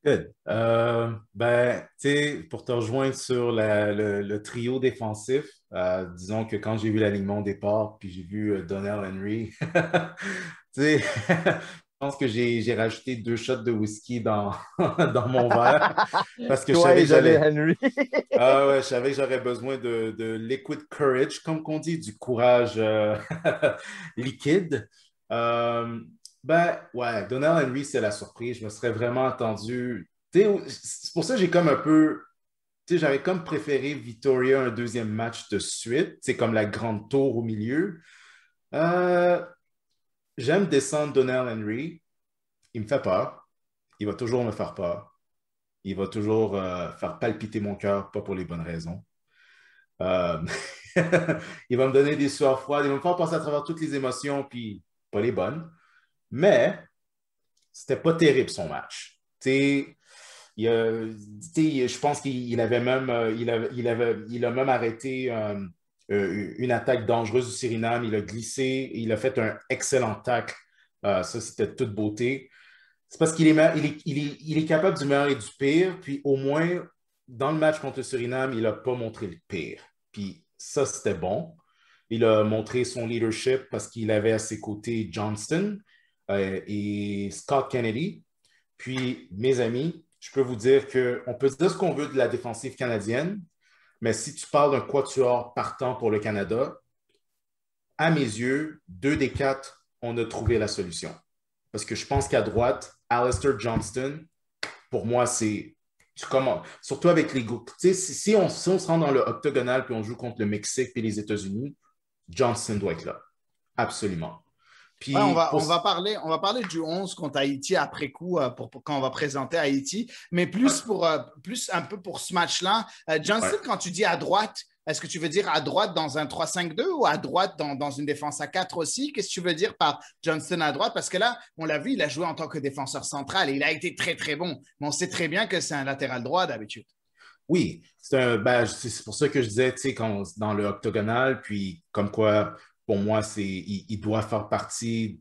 Good. Ben, tu sais, pour te rejoindre sur le trio défensif, disons que quand j'ai vu l'alignement au départ, puis j'ai vu Donnell Henry, tu sais, je pense que j'ai rajouté 2 shots de whisky dans, dans mon verre parce que je Toi savais et que Johnny j'allais. Henry. Ah ouais, je savais que j'aurais besoin de liquid courage, comme qu'on dit, du courage liquide. Euh, ben ouais, Donnell Henry, c'est la surprise. Je me serais vraiment attendu. Tu sais, c'est pour ça que j'ai comme un peu. Tu sais, j'avais comme préféré Victoria un deuxième match de suite. C'est comme la grande tour au milieu. Euh, J'aime descendre Donnell Henry. Il me fait peur. Il va toujours me faire peur. Il va toujours faire palpiter mon cœur, pas pour les bonnes raisons. Euh, il va me donner des sueurs froides, il va me faire passer à travers toutes les émotions, puis pas les bonnes. Mais c'était pas terrible son match. Je pense qu'il avait même, il a même arrêté une attaque dangereuse du Suriname. Il a glissé et il a fait un excellent tacle. Ça, c'était de toute beauté. C'est parce qu'il est capable du meilleur et du pire. Puis au moins, dans le match contre le Suriname, il n'a pas montré le pire. Puis ça, c'était bon. Il a montré son leadership parce qu'il avait à ses côtés Johnston et Scott Kennedy. Puis, mes amis, je peux vous dire qu'on peut dire ce qu'on veut de la défensive canadienne, mais si tu parles d'un quatuor partant pour le Canada, à mes yeux, 2 des 4, on a trouvé la solution. Parce que je pense qu'à droite, Alistair Johnston, pour moi, c'est. Surtout avec les groupes. Si on se rend dans le octogonal puis on joue contre le Mexique et les États-Unis, Johnston doit être là. Absolument. Puis, ouais, on va parler du 11 contre Haïti après coup pour quand on va présenter Haïti, mais plus un peu pour ce match-là. Johnston, quand tu dis à droite, est-ce que tu veux dire à droite dans un 3-5-2 ou à droite dans une défense à 4 aussi? Qu'est-ce que tu veux dire par Johnston à droite? Parce que là, on l'a vu, il a joué en tant que défenseur central et il a été très, très bon. Mais on sait très bien que c'est un latéral droit d'habitude. Oui, c'est pour ça que je disais, tu sais, dans le octogonal, puis comme quoi, pour moi, il doit faire partie,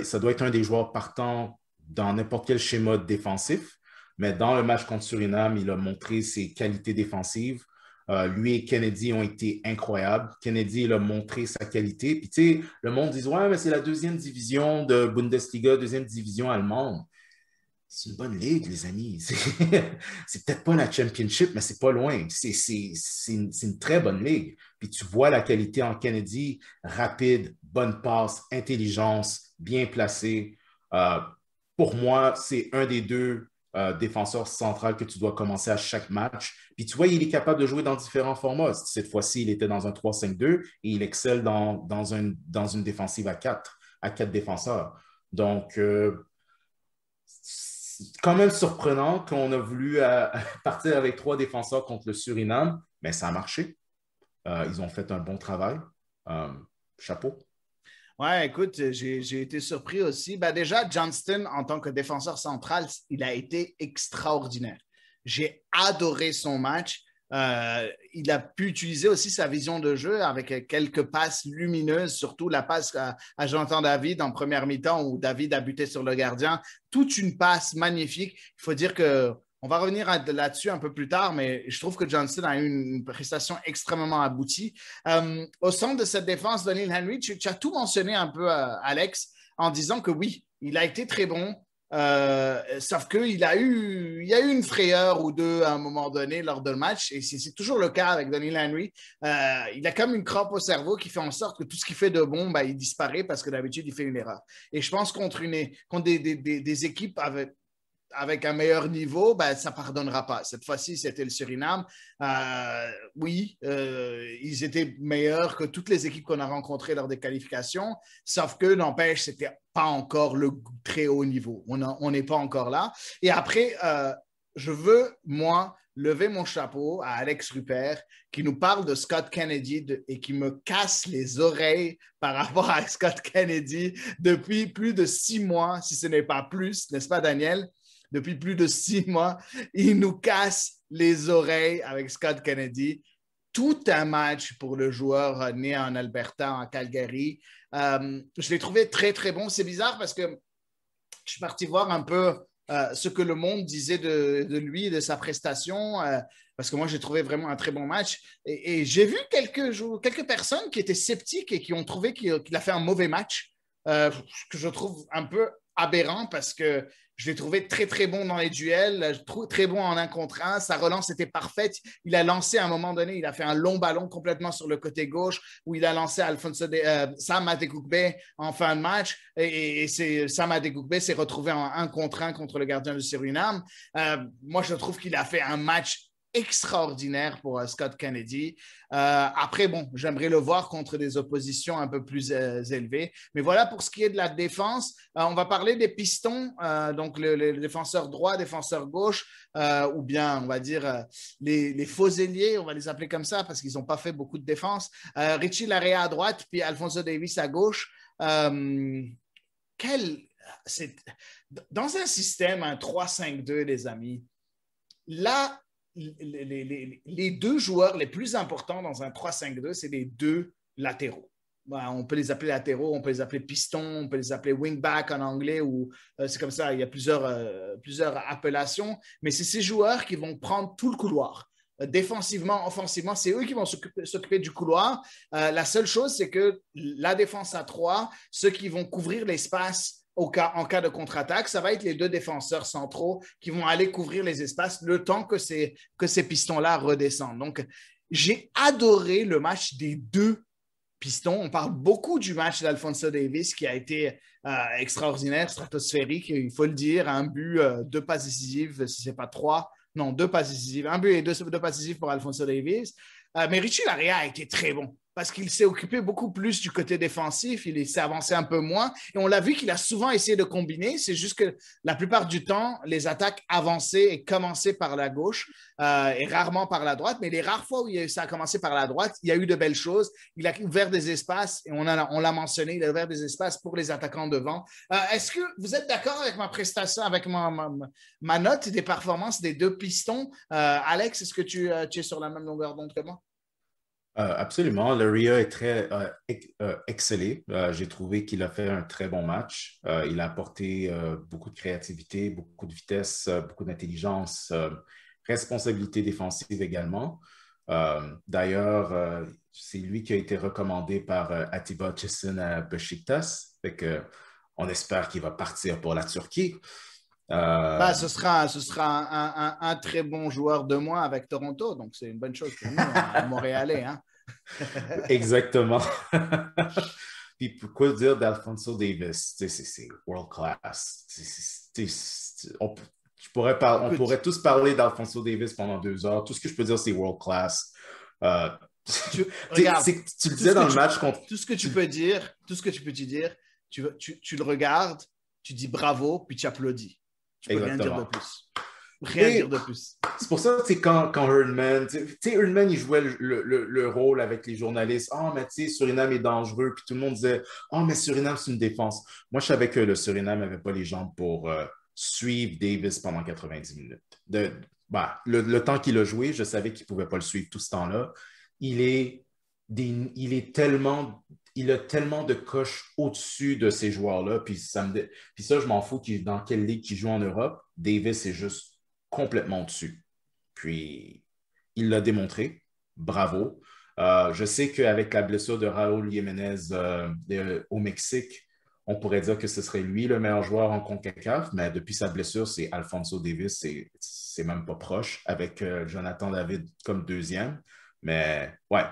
ça doit être un des joueurs partants dans n'importe quel schéma défensif, mais dans le match contre Suriname, il a montré ses qualités défensives. Lui et Kennedy ont été incroyables. Kennedy, il a montré sa qualité. Puis, tu sais, le monde dit, ouais, mais c'est la 2e division de Bundesliga, 2e division allemande. C'est une bonne ligue, les amis. C'est peut-être pas la championship, mais c'est pas loin. C'est une très bonne ligue. Puis tu vois la qualité en Kennedy, rapide, bonne passe, intelligence, bien placé. Pour moi, c'est un des 2 défenseurs centraux que tu dois commencer à chaque match. Puis tu vois, il est capable de jouer dans différents formats. Cette fois-ci, il était dans un 3-5-2 et il excelle dans une défensive à 4 défenseurs. Donc, quand même surprenant qu'on a voulu partir avec 3 défenseurs contre le Suriname, mais ça a marché. Ils ont fait un bon travail. Chapeau. Ouais, écoute, j'ai été surpris aussi. Ben déjà, Johnston, en tant que défenseur central, il a été extraordinaire. J'ai adoré son match. Il a pu utiliser aussi sa vision de jeu avec quelques passes lumineuses, surtout la passe à Jonathan David en première mi-temps où David a buté sur le gardien. Toute une passe magnifique. Il faut dire que on va revenir là-dessus un peu plus tard, mais je trouve que Johnston a eu une prestation extrêmement aboutie. Au centre de cette défense, Donald Henry, tu as tout mentionné un peu, Alex, en disant que oui, il a été très bon, sauf qu'il a eu une frayeur ou deux à un moment donné lors de le match, et c'est toujours le cas avec Donald Henry. Il a comme une crampe au cerveau qui fait en sorte que tout ce qu'il fait de bon, ben, il disparaît parce que d'habitude, il fait une erreur. Et je pense contre des équipes avec un meilleur niveau, ben, ça ne pardonnera pas. Cette fois-ci, c'était le Suriname. Oui, ils étaient meilleurs que toutes les équipes qu'on a rencontrées lors des qualifications, sauf que, n'empêche, ce n'était pas encore le très haut niveau. On n'est pas encore là. Et après, je veux, moi, lever mon chapeau à Alex Rupert qui nous parle de Scott Kennedy et qui me casse les oreilles par rapport à Scott Kennedy depuis plus de 6 mois, si ce n'est pas plus, n'est-ce pas, Daniel? Depuis plus de 6 mois, il nous casse les oreilles avec Scott Kennedy. Tout un match pour le joueur né en Alberta, en Calgary. Je l'ai trouvé très, très bon. C'est bizarre parce que je suis parti voir un peu ce que le monde disait de lui, de sa prestation, parce que moi, j'ai trouvé vraiment un très bon match. Et j'ai vu quelques personnes qui étaient sceptiques et qui ont trouvé qu'il a fait un mauvais match, que je trouve un peu aberrant parce que je l'ai trouvé très, très bon dans les duels, très bon en 1 contre 1. Sa relance était parfaite. Il a lancé à un moment donné, il a fait un long ballon complètement sur le côté gauche où il a lancé Sam Adekugbe en fin de match. Et Sam Adekugbe s'est retrouvé en 1 contre 1 contre le gardien du Suriname. Moi, je trouve qu'il a fait un match extraordinaire pour Scott Kennedy. Après, bon, j'aimerais le voir contre des oppositions un peu plus élevées. Mais voilà pour ce qui est de la défense. On va parler des pistons, donc le défenseur droit, défenseur gauche, ou bien, on va dire, les faux ailiers, on va les appeler comme ça parce qu'ils n'ont pas fait beaucoup de défense. Richie Larea à droite, puis Alphonso Davies à gauche. Dans un système, un 3-5-2, les amis, là, les 2 joueurs les plus importants dans un 3-5-2, c'est les 2 latéraux. On peut les appeler latéraux, on peut les appeler pistons, on peut les appeler wingback en anglais, ou c'est comme ça, il y a plusieurs appellations, mais c'est ces joueurs qui vont prendre tout le couloir. Défensivement, offensivement, c'est eux qui vont s'occuper du couloir. La seule chose, c'est que la défense à 3, ceux qui vont couvrir l'espace en cas de contre-attaque, ça va être les 2 défenseurs centraux qui vont aller couvrir les espaces le temps que ces pistons-là redescendent. Donc, j'ai adoré le match des 2 pistons. On parle beaucoup du match d'Alphonso Davies qui a été extraordinaire, stratosphérique, il faut le dire. Un but, 2 passes décisives, si ce n'est pas 3. Non, 2 passes décisives. Un but et 2 passes décisives pour Alphonso Davies. Mais Richie Larea a été très bon parce qu'il s'est occupé beaucoup plus du côté défensif, il s'est avancé un peu moins. Et on l'a vu qu'il a souvent essayé de combiner. C'est juste que la plupart du temps, les attaques avançaient et commençaient par la gauche et rarement par la droite. Mais les rares fois où ça a commencé par la droite, il y a eu de belles choses. Il a ouvert des espaces, et on l'a mentionné, il a ouvert des espaces pour les attaquants devant. Est-ce que vous êtes d'accord avec ma prestation, avec ma note des performances des 2 pistons? Alex, est-ce que tu es sur la même longueur d'onde que moi? Absolument. Larea est très excellé. J'ai trouvé qu'il a fait un très bon match. Il a apporté beaucoup de créativité, beaucoup de vitesse, beaucoup d'intelligence, responsabilité défensive également. D'ailleurs, c'est lui qui a été recommandé par Atiba Hutchinson à Beşiktaş. On espère qu'il va partir pour la Turquie. Ce sera un très bon joueur de moins avec Toronto, donc c'est une bonne chose pour nous, à Montréalais. Hein? Exactement. Puis pourquoi dire d'Alphonso Davies? C'est world class. On pourrait tous parler d'Alphonso Davies pendant 2 heures. Tout ce que je peux dire, c'est world class. Regarde, tu le disais dans le match contre... Tout ce que tu peux dire, tu le regardes, tu dis bravo, puis tu applaudis. Je peux rien dire de Exactement. plus. Rien Et dire de plus. c'est pour ça, quand Herdman, Herdman, il jouait le rôle avec les journalistes. Ah, mais tu sais, Suriname est dangereux. Puis tout le monde disait, ah, mais Suriname, c'est une défense. Moi, je savais que le Suriname n'avait pas les jambes pour suivre Davis pendant 90 minutes. Le temps qu'il a joué, je savais qu'il ne pouvait pas le suivre tout ce temps-là. Il est, il est tellement. Il a tellement de coches au-dessus de ces joueurs-là. Puis ça, je m'en fous dans quelle ligue il joue en Europe. Davis est juste complètement au-dessus. Puis, il l'a démontré. Bravo. Je sais qu'avec la blessure de Raúl Jiménez au Mexique, on pourrait dire que ce serait lui le meilleur joueur en CONCACAF, mais depuis sa blessure, c'est Alphonso Davis. C'est même pas proche, avec Jonathan David comme deuxième. Mais ouais,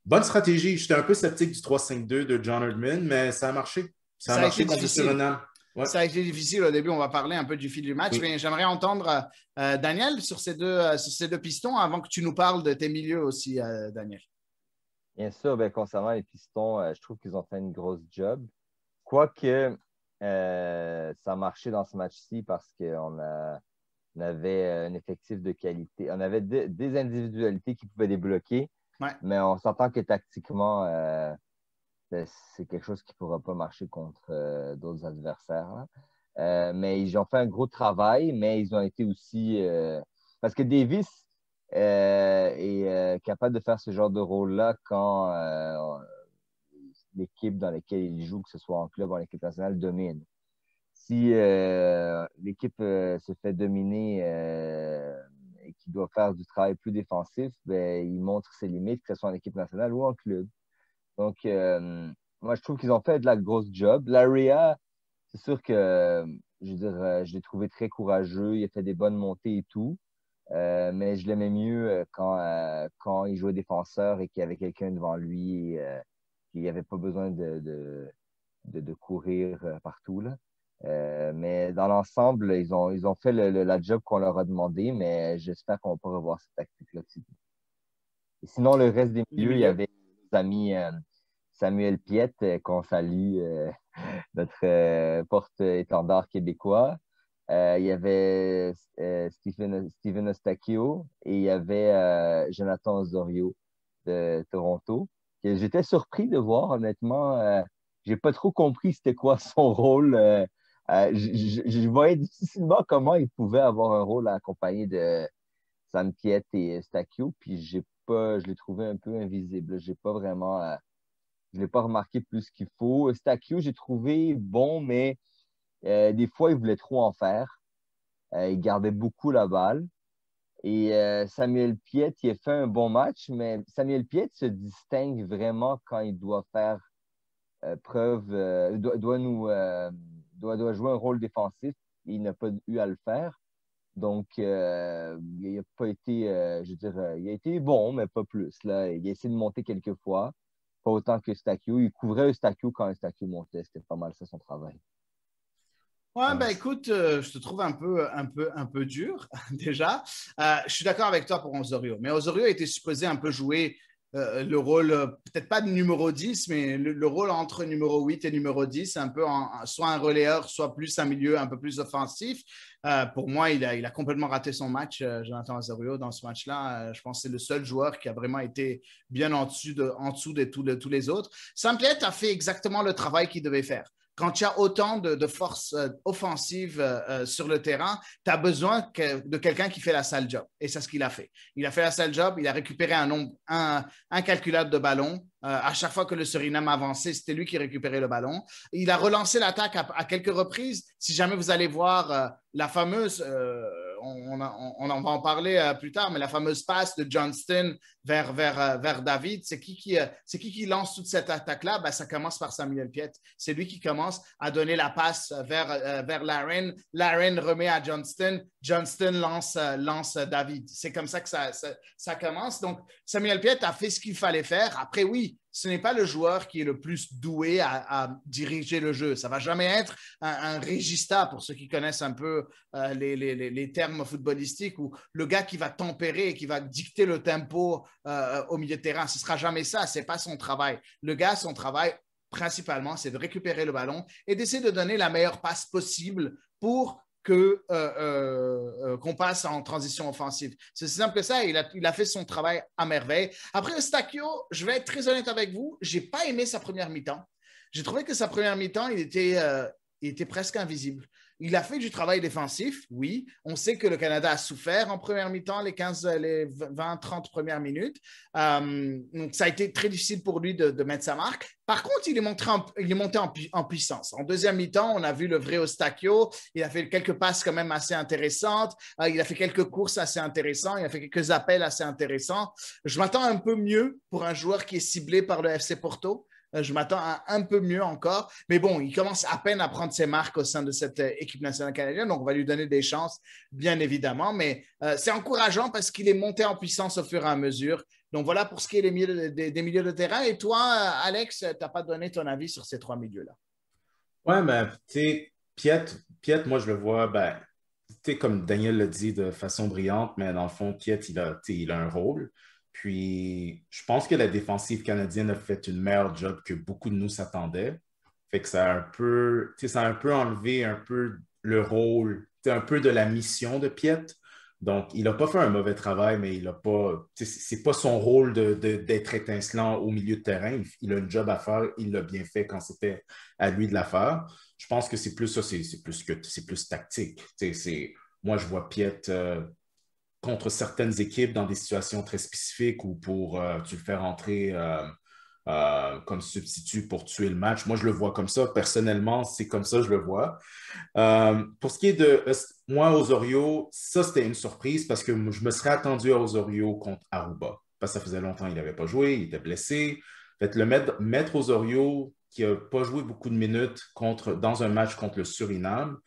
bonne stratégie. J'étais un peu sceptique du 3-5-2 de John Herdman, mais ça a marché. Ça a Ça a été marché contre le difficile. Suriname. Ouais. Ça a été difficile au début. On va parler un peu du fil du match, Oui. mais j'aimerais entendre Daniel sur ces deux pistons avant que tu nous parles de tes milieux aussi, Daniel. Bien sûr, ben, concernant les Pistons, je trouve qu'ils ont fait une grosse job. Quoique ça a marché dans ce match-ci parce qu'on avait un effectif de qualité. On avait des individualités qui pouvaient débloquer, Ouais. mais on s'entend que tactiquement, c'est quelque chose qui ne pourra pas marcher contre d'autres adversaires, hein. Mais ils ont fait un gros travail, mais ils ont été aussi... parce que Davis est capable de faire ce genre de rôle-là quand l'équipe dans laquelle il joue, que ce soit en club ou en équipe nationale, domine. Si l'équipe se fait dominer et qu'il doit faire du travail plus défensif, ben, il montre ses limites, que ce soit en équipe nationale ou en club. Donc, moi, je trouve qu'ils ont fait de la grosse job. Laria, c'est sûr que, je veux dire, je l'ai trouvé très courageux. Il a fait des bonnes montées et tout. Mais je l'aimais mieux quand il jouait défenseur et qu'il y avait quelqu'un devant lui et qu'il n'avait pas besoin de courir partout, là. Mais dans l'ensemble, ils ont fait la job qu'on leur a demandé, mais j'espère qu'on va pas revoir cette tactique-là. Et sinon, le reste des milieux, il y avait nos amis Samuel Piette, qu'on salue, notre porte-étendard québécois. Il y avait Steven Eustáquio et il y avait Jonathan Osorio de Toronto. Et j'étais surpris de voir, honnêtement. J'ai pas trop compris c'était quoi son rôle. Je voyais difficilement comment il pouvait avoir un rôle accompagné de Sam Piette et Eustáquio, puis je l'ai trouvé un peu invisible. J'ai pas vraiment, je l'ai pas remarqué plus qu'il faut. Eustáquio, j'ai trouvé bon, mais des fois, il voulait trop en faire. Il gardait beaucoup la balle. Et Samuel Piette, il a fait un bon match, mais Samuel Piette se distingue vraiment quand il doit faire preuve, doit jouer un rôle défensif. Il n'a pas eu à le faire. Donc, il n'a pas été, je veux dire, il a été bon, mais pas plus. Là. Il a essayé de monter quelques fois, pas autant que Eustáquio. Il couvrait Eustáquio quand Eustáquio montait. C'était pas mal ça son travail. Ouais, ben écoute, je te trouve un peu dur déjà. Je suis d'accord avec toi pour Osorio, mais Osorio était supposé un peu jouer le rôle, peut-être pas de numéro 10, mais le rôle entre numéro 8 et numéro 10, un peu soit un relayeur, soit plus un milieu un peu plus offensif. Pour moi, il a complètement raté son match, Jonathan Osorio, dans ce match-là. Je pense que c'est le seul joueur qui a vraiment été bien en dessous de tous les autres. Sam Piette a fait exactement le travail qu'il devait faire. Quand tu as autant de force offensive sur le terrain, tu as besoin de quelqu'un qui fait la sale job. Et c'est ce qu'il a fait. Il a fait la sale job, il a récupéré un nombre incalculable de ballons. À chaque fois que le Suriname avançait, c'était lui qui récupérait le ballon. Il a relancé l'attaque à quelques reprises. Si jamais vous allez voir la fameuse, on va en parler plus tard, mais la fameuse passe de Johnston vers David, c'est qui lance toute cette attaque-là? Ben, ça commence par Samuel Piette. C'est lui qui commence à donner la passe vers Larin. Larin remet à Johnston. Johnston lance David. C'est comme ça que ça commence. Donc, Samuel Piette a fait ce qu'il fallait faire. Après, oui, ce n'est pas le joueur qui est le plus doué à diriger le jeu. Ça ne va jamais être un régista, pour ceux qui connaissent un peu les termes footballistiques, ou le gars qui va tempérer et qui va dicter le tempo au milieu de terrain. Ce ne sera jamais ça. Ce n'est pas son travail. Le gars, son travail, principalement, c'est de récupérer le ballon et d'essayer de donner la meilleure passe possible pour qu'on passe en transition offensive. C'est aussi simple que ça. Il a fait son travail à merveille. Après, Eustáquio, je vais être très honnête avec vous, je n'ai pas aimé sa première mi-temps. J'ai trouvé que sa première mi-temps, il était presque invisible. Il a fait du travail défensif, oui. On sait que le Canada a souffert en première mi-temps, les 20-30 premières minutes. Donc, ça a été très difficile pour lui de mettre sa marque. Par contre, il est monté en puissance. En deuxième mi-temps, on a vu le vrai Eustáquio. Il a fait quelques passes quand même assez intéressantes. Il a fait quelques courses assez intéressantes. Il a fait quelques appels assez intéressants. Je m'attends un peu mieux pour un joueur qui est ciblé par le FC Porto. Je m'attends à un peu mieux encore. Mais bon, il commence à peine à prendre ses marques au sein de cette équipe nationale canadienne. Donc, on va lui donner des chances, bien évidemment. Mais c'est encourageant parce qu'il est monté en puissance au fur et à mesure. Donc, voilà pour ce qui est des milieux de terrain. Et toi, Alex, tu n'as pas donné ton avis sur ces trois milieux-là. Ouais, ben, tu sais, Piet, moi, je le vois, ben, tu sais, comme Daniel l'a dit de façon brillante, mais dans le fond, Piet, il a un rôle. Puis, je pense que la défensive canadienne a fait une meilleure job que beaucoup de nous s'attendaient. Fait que ça a un peu enlevé un peu le rôle, un peu de la mission de Piet. Donc, il n'a pas fait un mauvais travail, mais il a pas, c'est pas son rôle d'être étincelant au milieu de terrain. Il a un job à faire, il l'a bien fait quand c'était à lui de la faire. Je pense que c'est plus ça, c'est plus tactique. Moi, je vois Piet contre certaines équipes dans des situations très spécifiques ou pour tu le fais rentrer comme substitut pour tuer le match. Moi, je le vois comme ça. Personnellement, c'est comme ça que je le vois. Pour ce qui est de moi, Osorio, ça, c'était une surprise parce que je me serais attendu à Osorio contre Aruba. Parce que ça faisait longtemps qu'il n'avait pas joué, il était blessé. Fait, mettre Osorio, qui n'a pas joué beaucoup de minutes dans un match contre le Suriname,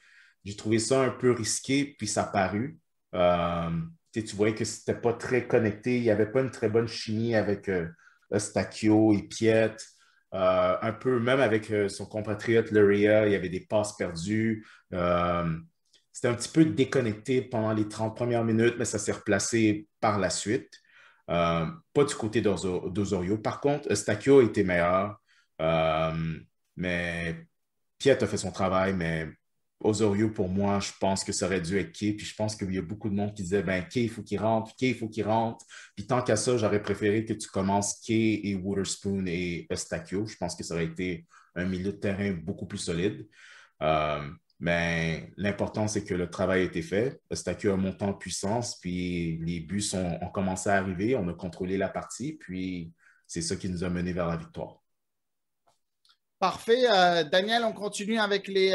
j'ai trouvé ça un peu risqué, puis ça a paru. Tu voyais que c'était pas très connecté. Il n'y avait pas une très bonne chimie avec Eustáquio et Piet. Un peu, même avec son compatriote Luria, il y avait des passes perdues. C'était un petit peu déconnecté pendant les 30 premières minutes, mais ça s'est replacé par la suite. Pas du côté d'Osorio. Par contre, Eustáquio était meilleur. Mais Piet a fait son travail, mais Osorio, pour moi, je pense que ça aurait dû être Kay. Puis je pense qu'il y a beaucoup de monde qui disait, ben Kay, il faut qu'il rentre. Kay, il faut qu'il rentre. Puis tant qu'à ça, j'aurais préféré que tu commences Kay et Wotherspoon et Eustáquio. Je pense que ça aurait été un milieu de terrain beaucoup plus solide. Mais l'important, c'est que le travail a été fait. Eustáquio a monté en puissance, puis les buts ont commencé à arriver. On a contrôlé la partie, puis c'est ça qui nous a menés vers la victoire. Parfait. Daniel, on continue avec les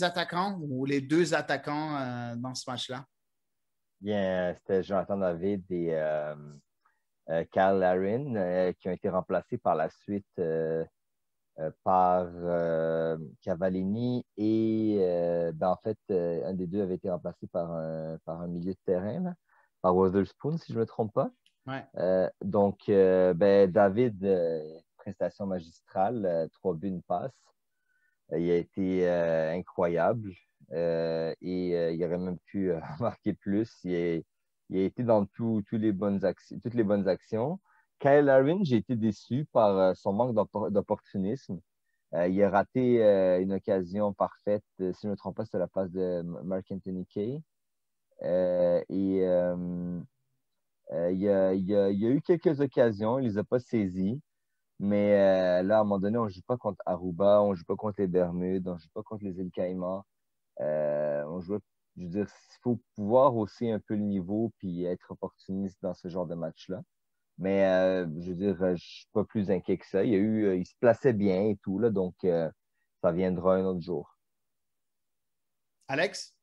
attaquants ou les deux attaquants dans ce match-là. Bien, c'était Jonathan David et Kyle Larin qui ont été remplacés par la suite par Cavallini et en fait, un des deux avait été remplacé par un milieu de terrain, là, par Wotherspoon, si je ne me trompe pas. Ouais. Donc, David, prestation magistrale, 3 buts, une passe. Il a été incroyable et il aurait même pu marquer plus. Il a été dans toutes les bonnes actions. Kyle Larin, j'ai été déçu par son manque d'opportunisme. Il a raté une occasion parfaite. Si je ne me trompe pas, c'est la passe de Marc-Anthony Kaye. Il y a eu quelques occasions, il ne les a pas saisies. Mais là, à un moment donné, on ne joue pas contre Aruba, on ne joue pas contre les Bermudes, on ne joue pas contre les îles Caïmans. Je veux dire, il faut pouvoir hausser un peu le niveau puis être opportuniste dans ce genre de match-là. Mais je veux dire, je ne suis pas plus inquiet que ça. Il se plaçait bien et tout, là, donc ça viendra un autre jour. Alex?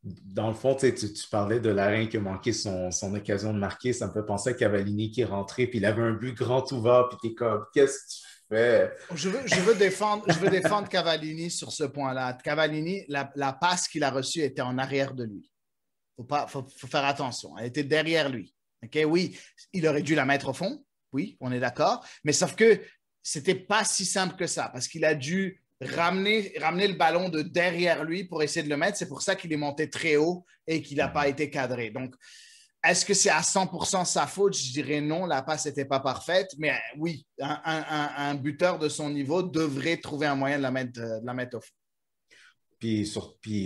Dans le fond, tu parlais de Larin qui a manqué son occasion de marquer. Ça me fait penser à Cavallini qui est rentré, puis il avait un but grand ouvert, puis t'es comme, qu'est-ce que tu fais? Je veux défendre Cavallini sur ce point-là. Cavallini, la passe qu'il a reçue était en arrière de lui. Faut faire attention. Elle était derrière lui. Okay? Oui, il aurait dû la mettre au fond. Oui, on est d'accord. Mais sauf que c'était pas si simple que ça, parce qu'il a dû ramener le ballon de derrière lui pour essayer de le mettre. C'est pour ça qu'il est monté très haut et qu'il n'a pas été cadré. Donc, est-ce que c'est à 100% sa faute? Je dirais non, la passe n'était pas parfaite, mais oui, un buteur de son niveau devrait trouver un moyen de la mettre au fond. Puis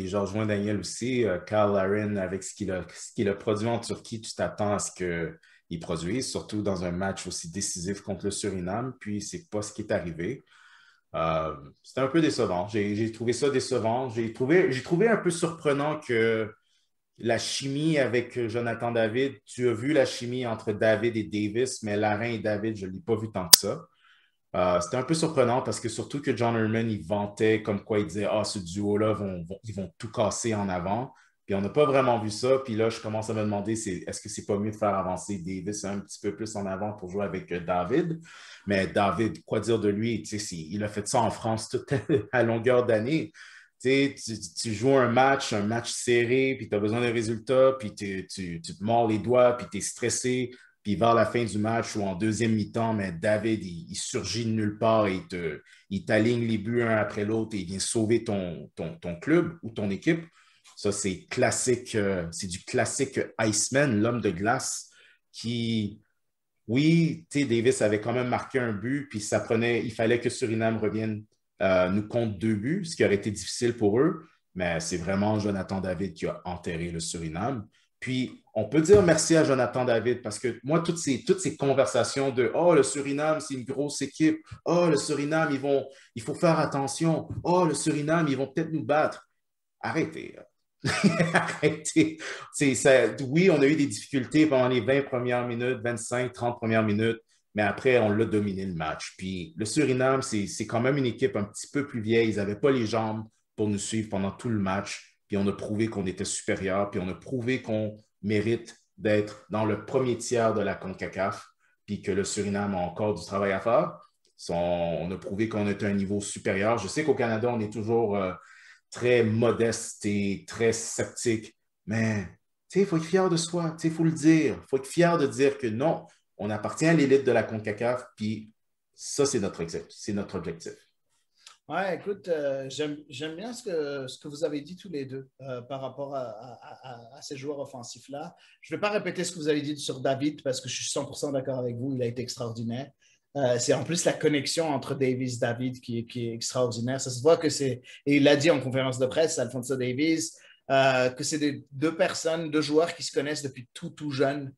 je rejoins Daniel aussi, Kyle Larin, avec ce qu'il a produit en Turquie, tu t'attends à ce qu'il produise, surtout dans un match aussi décisif contre le Suriname, puis c'est pas ce qui est arrivé. C'était un peu décevant. J'ai trouvé ça décevant. J'ai trouvé un peu surprenant que la chimie avec Jonathan David, tu as vu la chimie entre David et Davis, mais Larin et David, je ne l'ai pas vu tant que ça. C'était un peu surprenant parce que surtout que John Herman, il vantait comme quoi il disait « Ah, ce duo-là, ils vont tout casser en avant. » Puis on n'a pas vraiment vu ça. Puis là, je commence à me demander est-ce que c'est pas mieux de faire avancer Davis un petit peu plus en avant pour jouer avec David? Mais David, quoi dire de lui? Il a fait ça en France toute à longueur d'année. Tu joues un match serré, puis tu as besoin d'un résultat, puis tu te mords les doigts, puis tu es stressé, puis vers la fin du match ou en deuxième mi-temps, mais David, il surgit de nulle part et il t'aligne les buts un après l'autre et il vient sauver ton club ou ton équipe. Ça, c'est classique, c'est du classique Iceman, l'homme de glace, qui, oui, Davis avait quand même marqué un but, puis il fallait que Suriname revienne nous compte 2 buts, ce qui aurait été difficile pour eux, mais c'est vraiment Jonathan David qui a enterré le Suriname. Puis, on peut dire merci à Jonathan David parce que moi, toutes ces conversations de « Oh, le Suriname, c'est une grosse équipe. Oh, le Suriname, il faut faire attention. Oh, le Suriname, ils vont peut-être nous battre. » Arrêtez. Arrêtez. Oui, on a eu des difficultés pendant les 20 premières minutes, 25, 30 premières minutes, mais après, on l'a dominé le match. Puis le Suriname, c'est quand même une équipe un petit peu plus vieille. Ils n'avaient pas les jambes pour nous suivre pendant tout le match. Puis on a prouvé qu'on était supérieur. Puis on a prouvé qu'on mérite d'être dans le premier tiers de la CONCACAF. Puis que le Suriname a encore du travail à faire. On a prouvé qu'on était à un niveau supérieur. Je sais qu'au Canada, on est toujours très modeste et très sceptique. Mais il faut être fier de soi. Il faut le dire. Il faut être fier de dire que non, on appartient à l'élite de la CONCACAF, puis ça, c'est notre objectif. Ouais, écoute, j'aime bien ce que vous avez dit tous les deux par rapport à ces joueurs offensifs-là. Je ne vais pas répéter ce que vous avez dit sur David parce que je suis 100% d'accord avec vous. Il a été extraordinaire. C'est en plus la connexion entre Davis et David qui est extraordinaire. Ça se voit que et il l'a dit en conférence de presse, Alphonso Davies, que c'est deux joueurs qui se connaissent depuis tout jeune.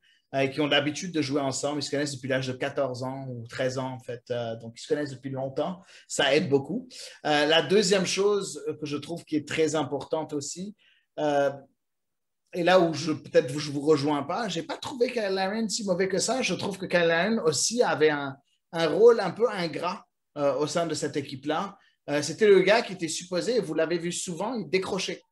Qui ont l'habitude de jouer ensemble. Ils se connaissent depuis l'âge de 14 ans ou 13 ans, en fait. Donc, ils se connaissent depuis longtemps. Ça aide beaucoup. La deuxième chose que je trouve qui est très importante aussi, et là où peut-être je ne vous rejoins pas, je n'ai pas trouvé Kyle Larin si mauvais que ça. Je trouve que Kyle Larin aussi avait un rôle un peu ingrat au sein de cette équipe-là. C'était le gars qui était supposé, vous l'avez vu souvent, il décrochait.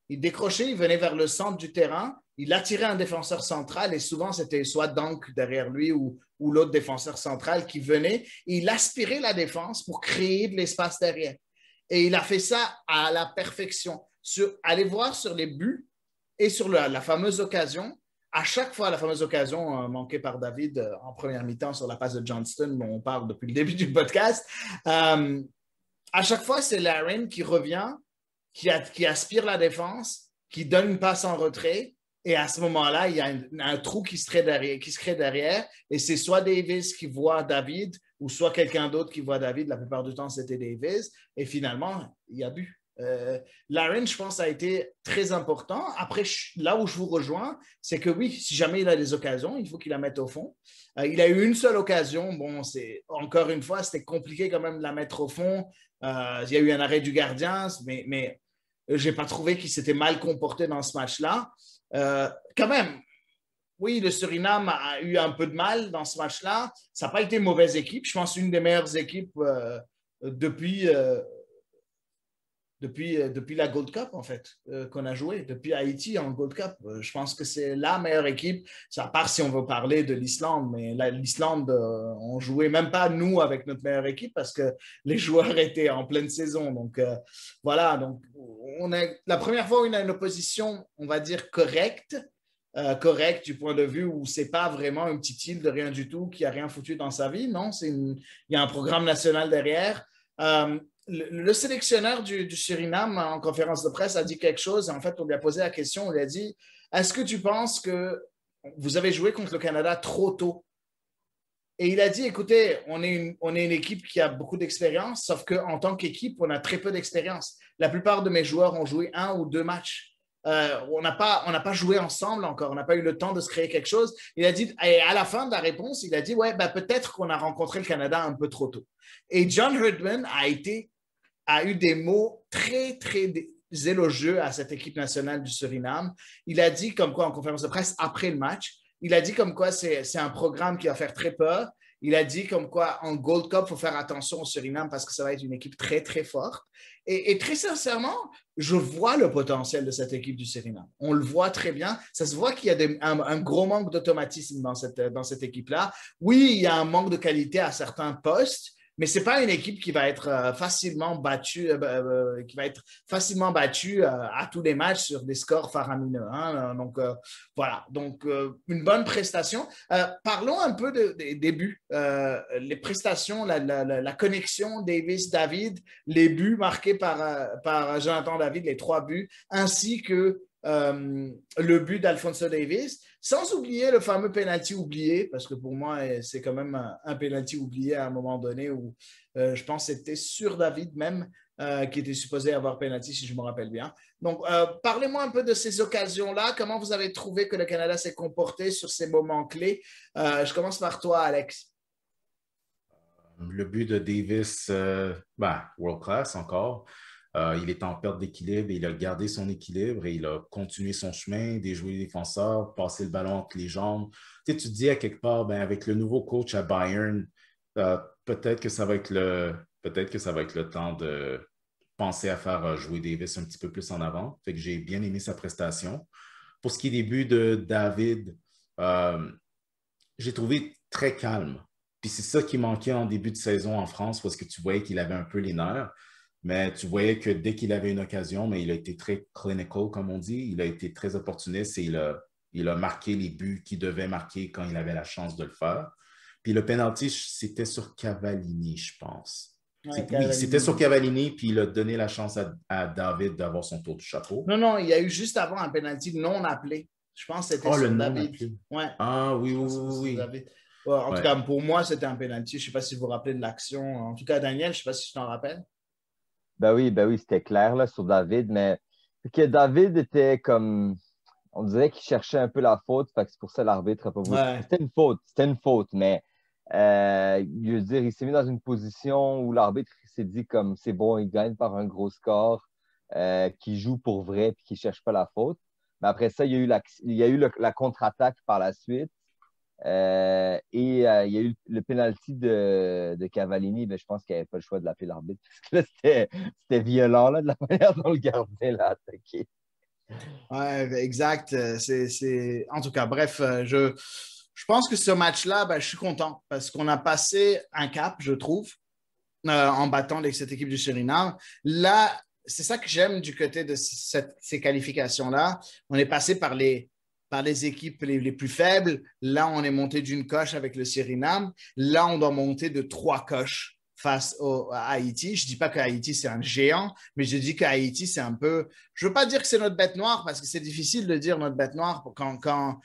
Il venait vers le centre du terrain, il attirait un défenseur central et souvent c'était soit Dunk derrière lui ou l'autre défenseur central qui venait et il aspirait la défense pour créer de l'espace derrière. Et il a fait ça à la perfection. Allez voir sur les buts et sur la fameuse occasion. À chaque fois, la fameuse occasion manquée par David en première mi-temps sur la passe de Johnston, dont on parle depuis le début du podcast, à chaque fois, c'est Larin qui revient, qui aspire la défense, qui donne une passe en retrait. Et à ce moment-là, il y a un trou qui se crée derrière. Et c'est soit Davis qui voit David ou soit quelqu'un d'autre qui voit David. La plupart du temps, c'était Davis. Et finalement, il y a but. Larin, je pense, a été très important. Après, là où je vous rejoins, c'est que oui, si jamais il a des occasions, il faut qu'il la mette au fond. Il a eu une seule occasion. Bon, encore une fois, c'était compliqué quand même de la mettre au fond. Il y a eu un arrêt du gardien, mais je n'ai pas trouvé qu'il s'était mal comporté dans ce match-là. Quand même, oui, le Suriname a eu un peu de mal dans ce match-là. Ça n'a pas été une mauvaise équipe. Je pense une des meilleures équipes depuis la Gold Cup, en fait, qu'on a joué, depuis Haïti en Gold Cup. Je pense que c'est la meilleure équipe, à part si on veut parler de l'Islande, mais l'Islande, on jouait même pas nous avec notre meilleure équipe parce que les joueurs étaient en pleine saison. Donc, voilà. Donc, la première fois où on a une opposition, on va dire, correcte du point de vue où c'est pas vraiment un petit île de rien du tout qui a rien foutu dans sa vie. Non, il y a un programme national derrière. Le sélectionneur du Suriname en conférence de presse a dit quelque chose et en fait on lui a posé la question, on lui a dit est-ce que tu penses que vous avez joué contre le Canada trop tôt. Et il a dit, écoutez, on est une équipe qui a beaucoup d'expérience, sauf qu'en tant qu'équipe, on a très peu d'expérience. La plupart de mes joueurs ont joué 1 ou 2 matchs. On n'a pas joué ensemble encore. On n'a pas eu le temps de se créer quelque chose. Il a dit, et à la fin de la réponse, il a dit, ouais, ben, peut-être qu'on a rencontré le Canada un peu trop tôt. Et John Herdman a eu des mots très, très élogieux à cette équipe nationale du Suriname. Il a dit comme quoi en conférence de presse après le match, il a dit comme quoi c'est un programme qui va faire très peur. Il a dit comme quoi en Gold Cup, il faut faire attention au Suriname parce que ça va être une équipe très, très forte. Et très sincèrement, je vois le potentiel de cette équipe du Suriname. On le voit très bien. Ça se voit qu'il y a un gros manque d'automatisme dans cette équipe-là. Oui, il y a un manque de qualité à certains postes, mais ce n'est pas une équipe qui va être facilement battue, à tous les matchs sur des scores faramineux. Hein? Donc, voilà. Donc, une bonne prestation. Parlons un peu des buts. Les prestations, la connexion Davis-David, les buts marqués par Jonathan David, les 3 buts, ainsi que le but d'Alphonso Davies, sans oublier le fameux penalty oublié, parce que pour moi, c'est quand même un penalty oublié à un moment donné où je pense que c'était sur David même qui était supposé avoir penalty, si je me rappelle bien. Donc, parlez-moi un peu de ces occasions-là. Comment vous avez trouvé que le Canada s'est comporté sur ces moments clés? Je commence par toi, Alex. Le but de Davis, world class encore. Il est en perte d'équilibre et il a gardé son équilibre et il a continué son chemin, déjouer les défenseurs, passer le ballon entre les jambes. Tu sais, tu te dis à quelque part, ben, avec le nouveau coach à Bayern, peut-être que ça va être le temps de penser à faire jouer Davis un petit peu plus en avant. Fait que j'ai bien aimé sa prestation. Pour ce qui est des buts de David, j'ai trouvé très calme. Puis c'est ça qui manquait en début de saison en France, parce que tu voyais qu'il avait un peu les nerfs. Mais tu voyais que dès qu'il avait une occasion, mais il a été très clinical, comme on dit. Il a été très opportuniste et il a marqué les buts qu'il devait marquer quand il avait la chance de le faire. Puis le penalty, c'était sur Cavallini, je pense. Ouais, Oui, c'était sur Cavallini, puis il a donné la chance à David d'avoir son tour du chapeau. Non, il y a eu juste avant un penalty non appelé. Je pense que c'était Oh, le sur non David. appelé. Ouais. Ah oui, oui. Ouais, en tout Ouais. cas, pour moi, c'était un penalty. Je ne sais pas si vous vous rappelez de l'action. En tout cas, Daniel, je ne sais pas si tu t'en rappelles. Ben oui, c'était clair là, sur David, mais que David était comme. On dirait qu'il cherchait un peu la faute, fait que c'est pour ça que l'arbitre n'a pas voulu. Ouais. C'était une faute, mais je veux dire, il s'est mis dans une position où l'arbitre s'est dit comme c'est bon, il gagne par un gros score, qu'il joue pour vrai puis qu'il ne cherche pas la faute. Mais après ça, il y a eu la contre-attaque par la suite. Il y a eu le penalty de Cavallini. Ben, je pense qu'il n'avait pas le choix de l'appeler l'arbitre. Parce que là, c'était violent là, de la manière dont le gardien l'a attaqué. Ouais, exact. En tout cas, bref, je pense que ce match-là, ben, je suis content parce qu'on a passé un cap, je trouve, en battant cette équipe du Suriname. Là, c'est ça que j'aime du côté de ces qualifications-là. On est passé par les équipes les plus faibles. Là, on est monté d'une coche avec le Suriname. Là, on doit monter de 3 coches face à Haïti. Je ne dis pas qu'Haïti, c'est un géant, mais je dis qu'Haïti, c'est un peu... Je ne veux pas dire que c'est notre bête noire, parce que c'est difficile de dire notre bête noire quand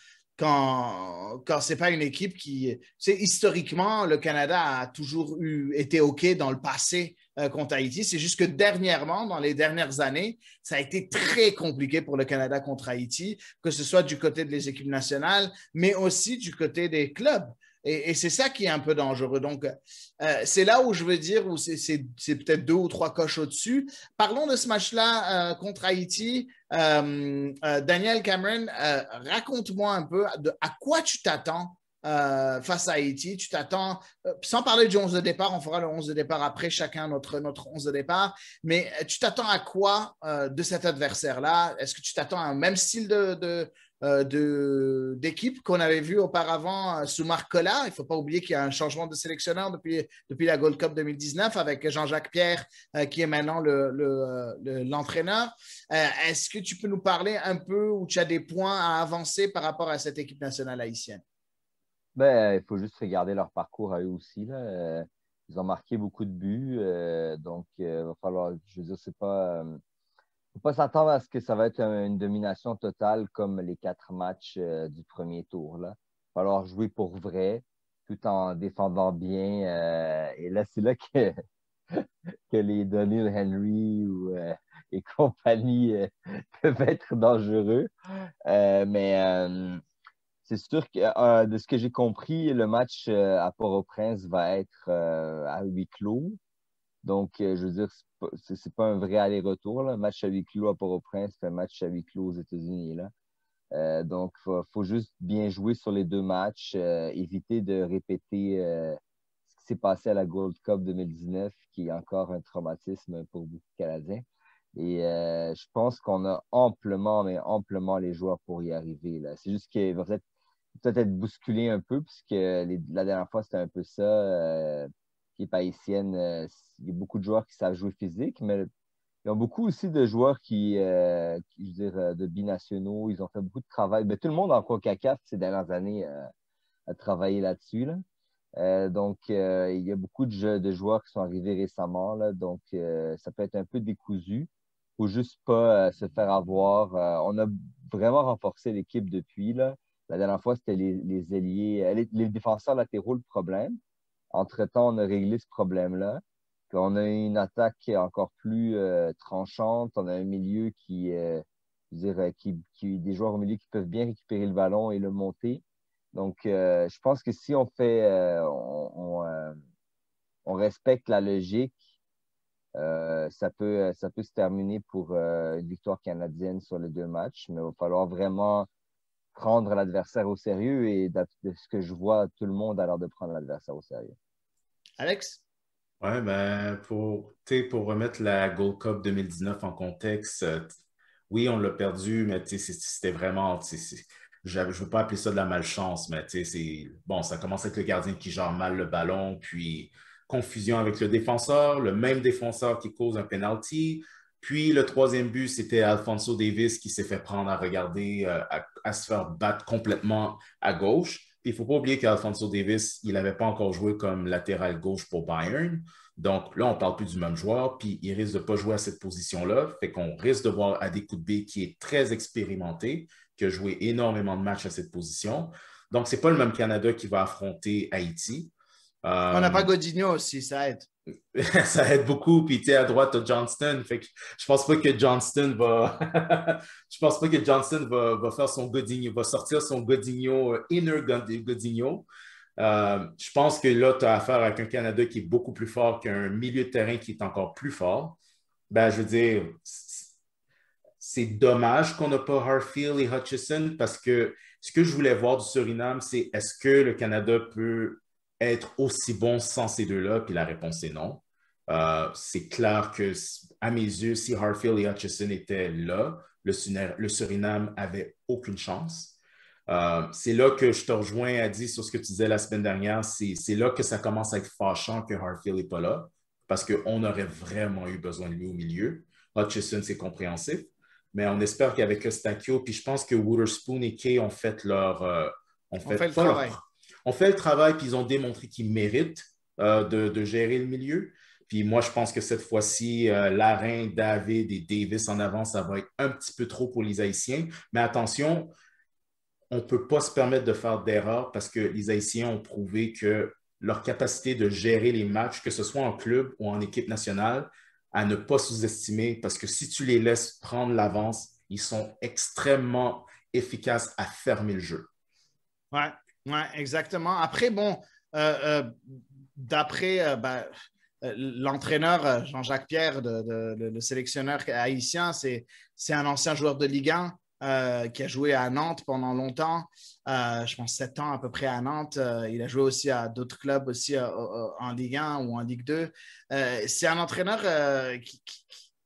c'est pas une équipe qui... C'est historiquement, le Canada a toujours été OK dans le passé contre Haïti. C'est juste que dernièrement, dans les dernières années, ça a été très compliqué pour le Canada contre Haïti, que ce soit du côté des équipes nationales, mais aussi du côté des clubs. Et c'est ça qui est un peu dangereux. Donc, c'est là où je veux dire, où c'est peut-être 2 ou 3 coches au-dessus. Parlons de ce match-là contre Haïti. Daniel Cameron, raconte-moi un peu à quoi tu t'attends face à Haïti. Tu t'attends, sans parler du 11 de départ, on fera le 11 de départ après, chacun notre 11 de départ, mais tu t'attends à quoi de cet adversaire-là? Est-ce que tu t'attends à un même style d'équipe qu'on avait vu auparavant sous Marc Collat? Il ne faut pas oublier qu'il y a un changement de sélectionneur depuis la Gold Cup 2019 avec Jean-Jacques Pierre qui est maintenant l'entraîneur. Est-ce que tu peux nous parler un peu ou tu as des points à avancer par rapport à cette équipe nationale haïtienne? Ben, il faut juste regarder leur parcours à eux aussi. Là. Ils ont marqué beaucoup de buts. Donc, il va falloir, je veux dire, c'est pas faut pas s'attendre à ce que ça va être une domination totale comme les 4 matchs du premier tour. Là. Il va falloir jouer pour vrai, tout en défendant bien. Et là, c'est là que les Daniel Henry et compagnie peuvent être dangereux. Mais c'est sûr que de ce que j'ai compris, le match à Port-au-Prince va être à huis clos. Donc, je veux dire, c'est pas un vrai aller-retour. Là. Un match à huis clos à Port-au-Prince, c'est un match à huis clos aux États-Unis. Là. Donc, faut juste bien jouer sur les 2 matchs, éviter de répéter ce qui s'est passé à la Gold Cup 2019, qui est encore un traumatisme pour beaucoup de Canadiens. Et je pense qu'on a amplement, mais amplement les joueurs pour y arriver. Là. C'est juste qu'il va peut-être être bousculé un peu, puisque la dernière fois, c'était un peu ça. L'équipe haïtienne, il y a beaucoup de joueurs qui savent jouer physique, mais il y a beaucoup aussi de joueurs je veux dire, de binationaux. Ils ont fait beaucoup de travail. Mais tout le monde en CONCACAF ces dernières années a travaillé là-dessus. Là. Donc, il y a beaucoup de joueurs qui sont arrivés récemment. Là, donc, ça peut être un peu décousu. Il ne faut juste pas se faire avoir. On a vraiment renforcé l'équipe depuis. Là. La dernière fois, c'était les ailiers, les défenseurs latéraux le problème. Entre-temps, on a réglé ce problème-là. Puis on a une attaque qui est encore plus tranchante. On a un milieu je veux dire, des joueurs au milieu qui peuvent bien récupérer le ballon et le monter. Donc, je pense que si on fait, on respecte la logique, ça peut se terminer pour une victoire canadienne sur les 2 matchs, mais il va falloir vraiment prendre l'adversaire au sérieux et de ce que je vois, tout le monde a l'air de prendre l'adversaire au sérieux. Alex? Ouais, ben, pour remettre la Gold Cup 2019 en contexte, oui, on l'a perdu, mais c'était vraiment, je ne veux pas appeler ça de la malchance, mais bon, ça commence avec le gardien qui gère mal le ballon, puis confusion avec le défenseur, le même défenseur qui cause un penalty. Puis le troisième but, c'était Alphonso Davies qui s'est fait prendre à regarder, à se faire battre complètement à gauche. Puis il ne faut pas oublier qu'Alphonso Davies, il n'avait pas encore joué comme latéral gauche pour Bayern. Donc là, on ne parle plus du même joueur, puis il risque de ne pas jouer à cette position-là. Fait qu'on risque de voir Adé Koutbé, qui est très expérimenté, qui a joué énormément de matchs à cette position. Donc, ce n'est pas le même Canada qui va affronter Haïti. On n'a pas Godinho aussi, ça aide. Ça aide beaucoup. Puis, tu sais, à droite, tu as Johnston. Fait que je pense pas que Johnston va. Je pense pas que Johnston va faire son Godinho, va sortir son Godinho, inner Godinho. Je pense que là, tu as affaire avec un Canada qui est beaucoup plus fort qu'un milieu de terrain qui est encore plus fort. Ben, je veux dire, c'est dommage qu'on n'a pas Harfield et Hutchison parce que ce que je voulais voir du Suriname, c'est est-ce que le Canada peut être aussi bon sans ces deux-là? Puis la réponse est non. C'est clair que, à mes yeux, si Harfield et Hutchison étaient là, le Suriname n'avait aucune chance. C'est là que je te rejoins, Adi, sur ce que tu disais la semaine dernière. C'est là que ça commence à être fâchant que Harfield n'est pas là parce qu'on aurait vraiment eu besoin de lui au milieu. Hutchison, c'est compréhensif. Mais on espère qu'avec Eustachio, puis je pense que Witherspoon et Kay ont fait on fait le travail. On fait le travail, puis ils ont démontré qu'ils méritent de gérer le milieu. Puis moi, je pense que cette fois-ci, Larin, David et Davis en avant, ça va être un petit peu trop pour les Haïtiens. Mais attention, on ne peut pas se permettre de faire d'erreurs parce que les Haïtiens ont prouvé que leur capacité de gérer les matchs, que ce soit en club ou en équipe nationale, à ne pas sous-estimer parce que si tu les laisses prendre l'avance, ils sont extrêmement efficaces à fermer le jeu. Oui, exactement. Après, bon, d'après l'entraîneur Jean-Jacques Pierre, le sélectionneur haïtien, c'est un ancien joueur de Ligue 1 qui a joué à Nantes pendant longtemps, je pense 7 ans à peu près à Nantes. Il a joué aussi à d'autres clubs aussi en Ligue 1 ou en Ligue 2. C'est un entraîneur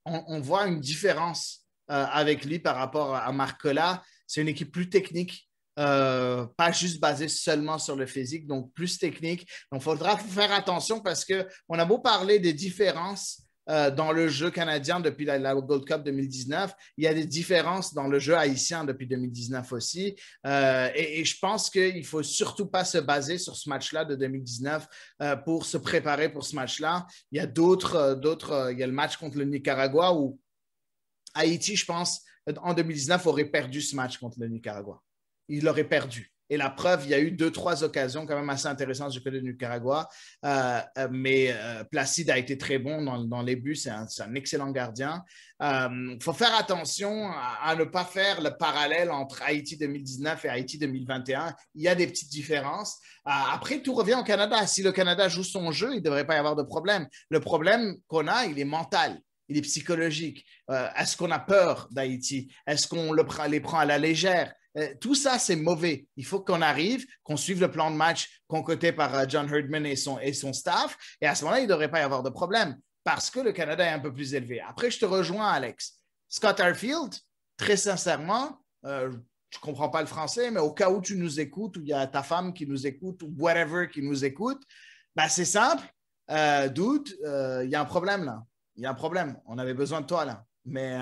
on voit une différence avec lui par rapport à Marcola. C'est une équipe plus technique. Pas juste basé seulement sur le physique, donc plus technique. Donc, il faudra faire attention parce qu'on a beau parler des différences dans le jeu canadien depuis la Gold Cup 2019, il y a des différences dans le jeu haïtien depuis 2019 aussi. Et je pense qu'il ne faut surtout pas se baser sur ce match-là de 2019 pour se préparer pour ce match-là. Il y a il y a le match contre le Nicaragua où Haïti, je pense, en 2019, aurait perdu ce match contre le Nicaragua. Il l'aurait perdu. Et la preuve, il y a eu 2-3 occasions quand même assez intéressantes du côté du Nicaragua. Mais Placide a été très bon dans les buts. C'est un excellent gardien. Il faut faire attention à ne pas faire le parallèle entre Haïti 2019 et Haïti 2021. Il y a des petites différences. Après, tout revient au Canada. Si le Canada joue son jeu, il ne devrait pas y avoir de problème. Le problème qu'on a, il est mental. Il est psychologique. Est-ce qu'on a peur d'Haïti? Est-ce qu'on les prend à la légère? Tout ça, c'est mauvais. Il faut qu'on arrive, qu'on suive le plan de match concocté par John Herdman et son staff. Et à ce moment-là, il ne devrait pas y avoir de problème parce que le Canada est un peu plus élevé. Après, je te rejoins, Alex. Scott Arfield, très sincèrement, je ne comprends pas le français, mais au cas où tu nous écoutes, ou il y a ta femme qui nous écoute, ou whatever qui nous écoute, ben c'est simple. Dude, il y a un problème là. Il y a un problème. On avait besoin de toi là. Mais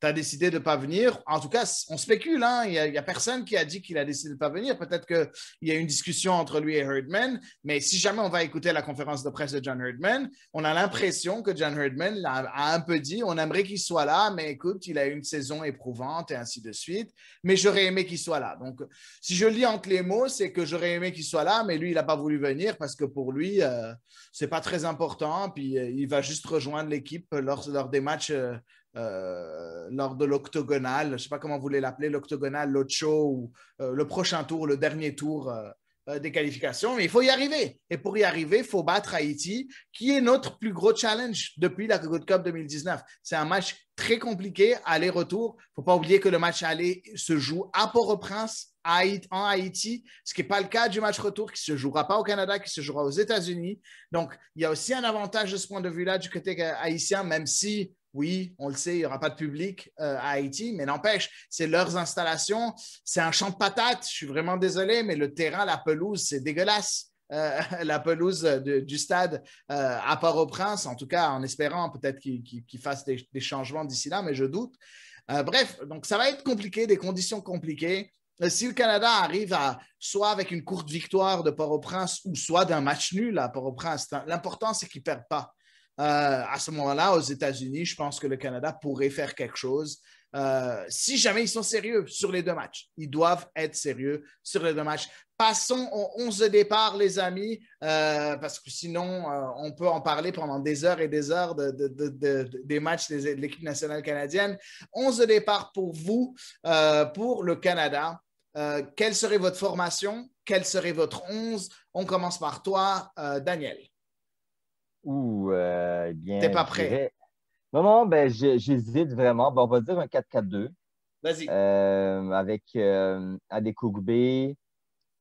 tu as décidé de ne pas venir. En tout cas, on spécule. Hein? Il n'y a personne qui a dit qu'il a décidé de ne pas venir. Peut-être qu'il y a une discussion entre lui et Herdman. Mais si jamais on va écouter la conférence de presse de John Herdman, on a l'impression que John Herdman a un peu dit on aimerait qu'il soit là, mais écoute, il a eu une saison éprouvante et ainsi de suite. Mais j'aurais aimé qu'il soit là. Donc, si je lis entre les mots, c'est que j'aurais aimé qu'il soit là, mais lui, il n'a pas voulu venir parce que pour lui, ce n'est pas très important. Puis, il va juste rejoindre l'équipe lors des matchs. Lors de l'octogonal, je ne sais pas comment vous voulez l'appeler, l'octogonal, l'ocho, ou le prochain tour, le dernier tour des qualifications, mais il faut y arriver. Et pour y arriver, il faut battre Haïti, qui est notre plus gros challenge depuis la Gold Cup 2019. C'est un match très compliqué, aller-retour. Il ne faut pas oublier que le match aller se joue à Port-au-Prince, en Haïti, ce qui n'est pas le cas du match retour qui ne se jouera pas au Canada, qui se jouera aux États-Unis. Donc, il y a aussi un avantage de ce point de vue-là du côté haïtien, même si oui, on le sait, il n'y aura pas de public à Haïti, mais n'empêche, c'est leurs installations. C'est un champ de patates. Je suis vraiment désolé, mais le terrain, la pelouse, c'est dégueulasse. La pelouse du stade à Port-au-Prince, en tout cas, en espérant peut-être qu'ils fassent des changements d'ici là, mais je doute. Bref, donc ça va être compliqué, des conditions compliquées. Si le Canada arrive soit avec une courte victoire de Port-au-Prince ou soit d'un match nul à Port-au-Prince, l'important, c'est qu'ils ne perdent pas. À ce moment-là, aux États-Unis, je pense que le Canada pourrait faire quelque chose. Si jamais ils sont sérieux sur les deux matchs, ils doivent être sérieux sur les deux matchs. Passons aux 11 de départ, les amis, parce que sinon, on peut en parler pendant des heures et des heures des matchs de l'équipe nationale canadienne. 11 de départ pour vous, pour le Canada. Quelle serait votre formation? Quel serait votre 11? On commence par toi, Daniel. Bien. T'es pas prêt? Non, ben, j'hésite vraiment. Ben, on va dire un 4-4-2. Vas-y. Avec Adekugbe,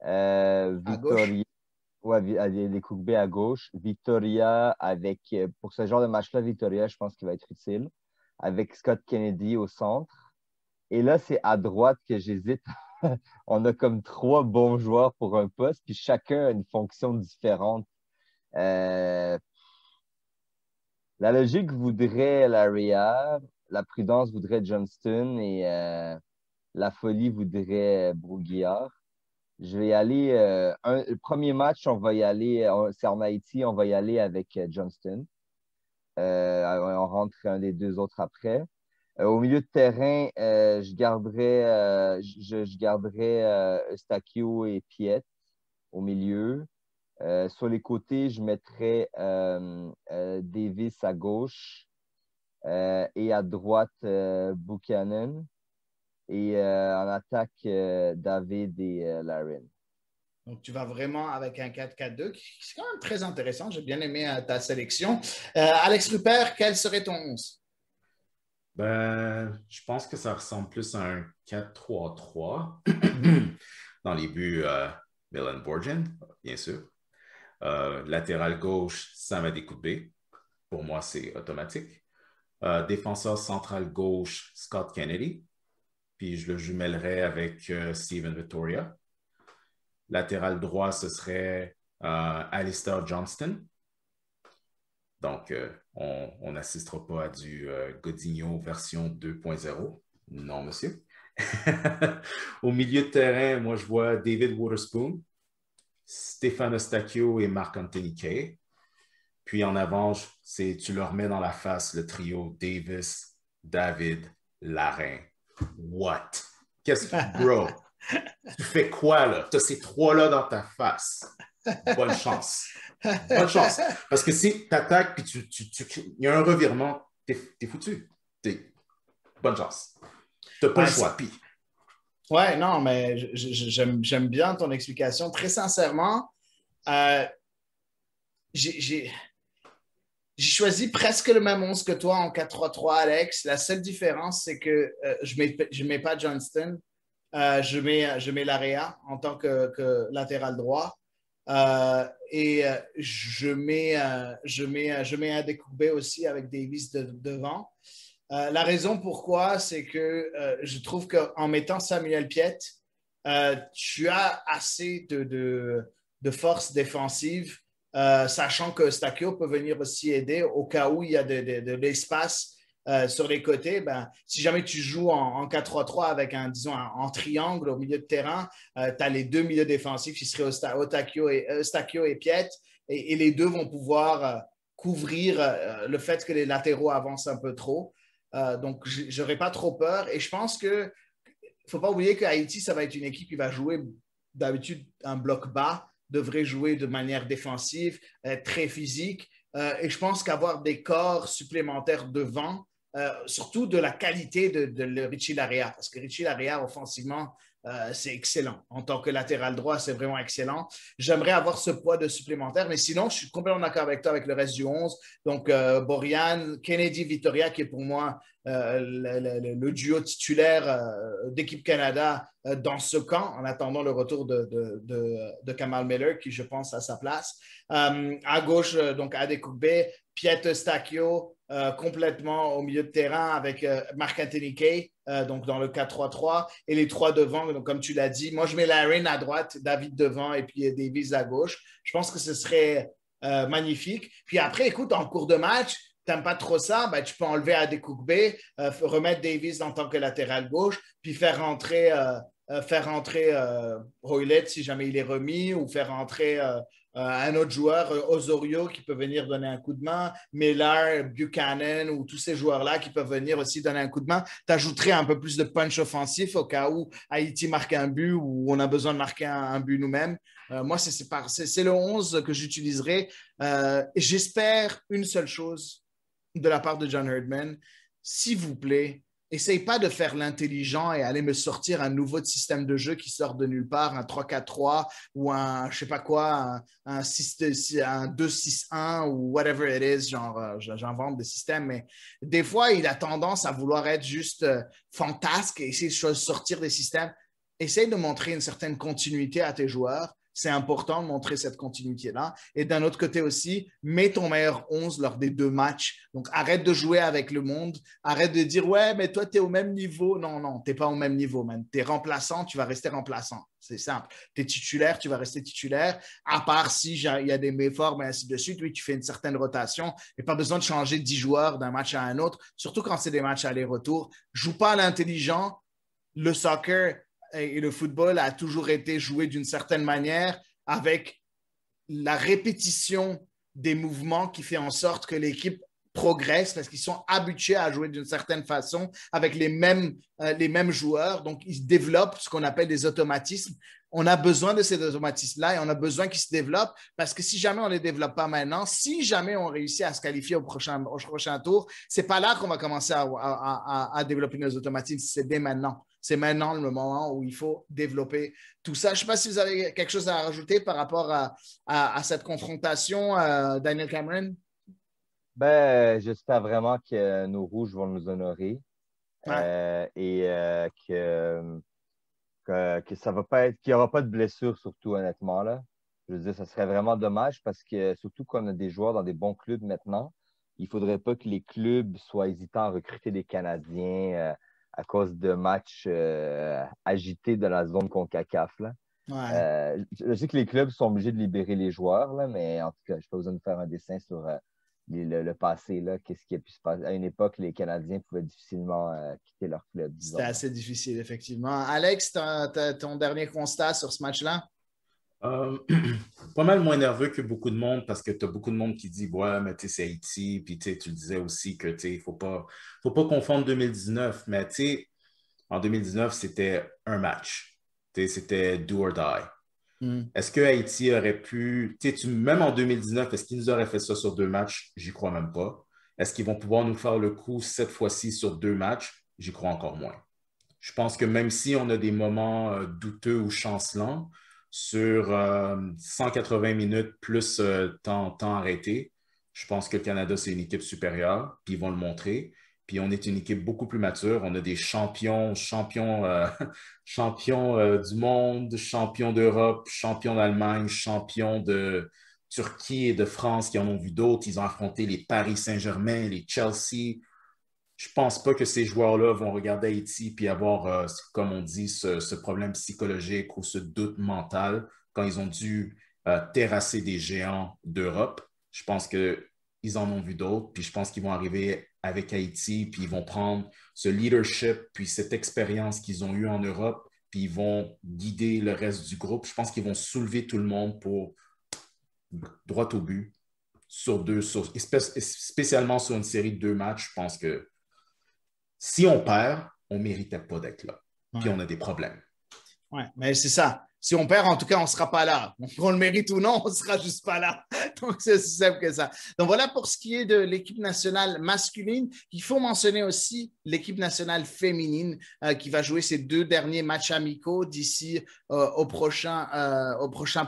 Victoria. Ouais, Adekugbe à gauche. Victoria avec, pour ce genre de match-là, Victoria, je pense qu'il va être utile. Avec Scott Kennedy au centre. Et là, c'est à droite que j'hésite. On a comme 3 bons joueurs pour un poste, puis chacun a une fonction différente. La logique voudrait Laria, la prudence voudrait Johnston et la folie voudrait Broguillard. Je vais y aller. Le premier match, on va y aller. C'est en Haïti, on va y aller avec Johnston. On rentre un des deux autres après. Au milieu de terrain, je garderai Eustachio et Piet au milieu. Sur les côtés, je mettrais Davis à gauche et à droite Buchanan et en attaque David et Larin. Donc, tu vas vraiment avec un 4-4-2 c'est quand même très intéressant. J'ai bien aimé ta sélection. Alex Rupert, quel serait ton 11? Ben, je pense que ça ressemble plus à un 4-3-3. Dans les buts, Milan Borgen, bien sûr. Latéral gauche, Sam Adekugbe. Pour moi, c'est automatique. Défenseur central gauche, Scott Kennedy. Puis je le jumellerai avec Steven Victoria. Latéral droit, ce serait Alistair Johnston. Donc, on n'assistera pas à du Godinho version 2.0. Non, monsieur. Au milieu de terrain, moi, je vois David Wotherspoon, Stéphane Eustachio et Marc-Anthony Kaye. Puis en avant, tu leur mets dans la face le trio Davis, David Larin. What? Qu'est-ce que, bro? Tu fais quoi, là? Tu as ces trois-là dans ta face. Bonne chance. Bonne chance. Parce que si tu attaques puis il y a un revirement, t'es foutu. Bonne chance. Tu n'as pas le choix. Puis, ouais, non, mais j'aime bien ton explication. Très sincèrement, j'ai choisi presque le même 11 que toi en 4-3-3, Alex. La seule différence, c'est que je mets pas Johnston. Je mets Larea en tant que latéral droit. Et je mets Adekugbe aussi avec Davis devant. La raison pourquoi, c'est que je trouve qu'en mettant Samuel Piette, tu as assez de force défensive, sachant que Stakio peut venir aussi aider au cas où il y a de l'espace sur les côtés. Ben, si jamais tu joues en 4-3-3 avec en triangle au milieu de terrain, tu as les deux milieux défensifs qui seraient Stakio et Piette, et les deux vont pouvoir couvrir le fait que les latéraux avancent un peu trop. Donc, je n'aurais pas trop peur. Et je pense qu'il ne faut pas oublier qu'Haïti, ça va être une équipe qui va jouer d'habitude un bloc bas, devrait jouer de manière défensive, très physique. Et je pense qu'avoir des corps supplémentaires devant, surtout de la qualité de Richie Larea, parce que Richie Larea, offensivement, c'est excellent. En tant que latéral droit, c'est vraiment excellent. J'aimerais avoir ce poids de supplémentaire, mais sinon, je suis complètement d'accord avec toi avec le reste du 11. Donc, Borian, Kennedy, Vittoria, qui est pour moi le duo titulaire d'équipe Canada dans ce camp, en attendant le retour de Kamal Miller, qui, je pense, a sa place. À gauche, donc, Adekugbe, Piet Stakio, complètement au milieu de terrain avec Marc-Anthony Kay, donc dans le 4-3-3, et les trois devant, donc comme tu l'as dit. Moi, je mets Larin à droite, David devant et puis Davis à gauche. Je pense que ce serait magnifique. Puis après, écoute, en cours de match, tu n'aimes pas trop ça, ben, tu peux enlever Adekugbe, remettre Davis en tant que latéral gauche, puis faire rentrer Hoylett si jamais il est remis, ou faire rentrer un autre joueur, Osorio, qui peut venir donner un coup de main, Miller, Buchanan, ou tous ces joueurs-là qui peuvent venir aussi donner un coup de main. Tu ajouterais un peu plus de punch offensif au cas où Haïti marque un but ou on a besoin de marquer un but nous-mêmes. Moi, c'est le 11 que j'utiliserai. J'espère une seule chose de la part de John Herdman. S'il vous plaît, essaye pas de faire l'intelligent et aller me sortir un nouveau système de jeu qui sort de nulle part, un 3-4-3 ou un, je sais pas quoi, un 2-6-1 ou whatever it is, genre, j'invente des systèmes, mais des fois, il a tendance à vouloir être juste fantasque et essayer de sortir des systèmes. Essaye de montrer une certaine continuité à tes joueurs. C'est important de montrer cette continuité-là. Et d'un autre côté aussi, mets ton meilleur 11 lors des deux matchs. Donc, arrête de jouer avec le monde. Arrête de dire, ouais, mais toi, tu es au même niveau. Non, non, tu n'es pas au même niveau, man. Tu es remplaçant, tu vas rester remplaçant. C'est simple. Tu es titulaire, tu vas rester titulaire. À part si il y a des méformes et ainsi de suite. Oui, tu fais une certaine rotation. Mais pas besoin de changer 10 joueurs d'un match à un autre, surtout quand c'est des matchs aller-retour. Joue pas à l'intelligent. Le soccer et le football a toujours été joué d'une certaine manière avec la répétition des mouvements qui fait en sorte que l'équipe progresse parce qu'ils sont habitués à jouer d'une certaine façon avec les mêmes joueurs. Donc, ils développent ce qu'on appelle des automatismes. On a besoin de ces automatismes-là et on a besoin qu'ils se développent parce que si jamais on ne les développe pas maintenant, si jamais on réussit à se qualifier au prochain tour, ce n'est pas là qu'on va commencer à développer nos automatismes, c'est dès maintenant. C'est maintenant le moment où il faut développer tout ça. Je ne sais pas si vous avez quelque chose à rajouter par rapport à cette confrontation, Daniel Cameron. Ben, j'espère vraiment que nos rouges vont nous honorer et que ça va pas être, qu'il n'y aura pas de blessure, surtout honnêtement. Là. Je veux dire, ça serait vraiment dommage parce que surtout qu'on a des joueurs dans des bons clubs maintenant, il ne faudrait pas que les clubs soient hésitants à recruter des Canadiens à cause de matchs agités de la zone CONCACAF. Là. Ouais. Je sais que les clubs sont obligés de libérer les joueurs, là, mais en tout cas, je n'ai pas besoin de faire un dessin sur le passé. Qu'est-ce qui a pu se passer? À une époque, les Canadiens pouvaient difficilement quitter leur club. C'était assez difficile, effectivement. Alex, ton dernier constat sur ce match-là? Euh, Pas mal moins nerveux que beaucoup de monde parce que tu as beaucoup de monde qui dit ouais, mais tu sais, c'est Haïti. Puis tu disais aussi que il ne faut pas confondre 2019. Mais tu sais, en 2019, c'était un match. C'était do or die. Mm. Est-ce que Haïti aurait pu, même en 2019, est-ce qu'ils nous auraient fait ça sur 2 matchs? J'y crois même pas. Est-ce qu'ils vont pouvoir nous faire le coup cette fois-ci sur 2 matchs? J'y crois encore moins. Je pense que même si on a des moments douteux ou chancelants sur 180 minutes plus temps arrêté, je pense que le Canada, c'est une équipe supérieure, puis ils vont le montrer. Puis on est une équipe beaucoup plus mature. On a des champions du monde, champions d'Europe, champions d'Allemagne, champions de Turquie et de France qui en ont vu d'autres. Ils ont affronté les Paris Saint-Germain, les Chelsea. Je pense pas que ces joueurs-là vont regarder Haïti puis avoir, comme on dit, ce problème psychologique ou ce doute mental quand ils ont dû terrasser des géants d'Europe. Je pense qu'ils en ont vu d'autres, puis je pense qu'ils vont arriver avec Haïti, puis ils vont prendre ce leadership, puis cette expérience qu'ils ont eue en Europe, puis ils vont guider le reste du groupe. Je pense qu'ils vont soulever tout le monde pour droit au but, spécialement sur une série de 2 matchs. Je pense que si on perd, on ne méritait pas d'être là. Puis on a des problèmes. Oui, mais c'est ça. Si on perd, en tout cas, on ne sera pas là. Qu'on le mérite ou non, on ne sera juste pas là. Donc, c'est aussi simple que ça. Donc, voilà pour ce qui est de l'équipe nationale masculine. Il faut mentionner aussi l'équipe nationale féminine qui va jouer ses 2 derniers matchs amicaux d'ici au prochain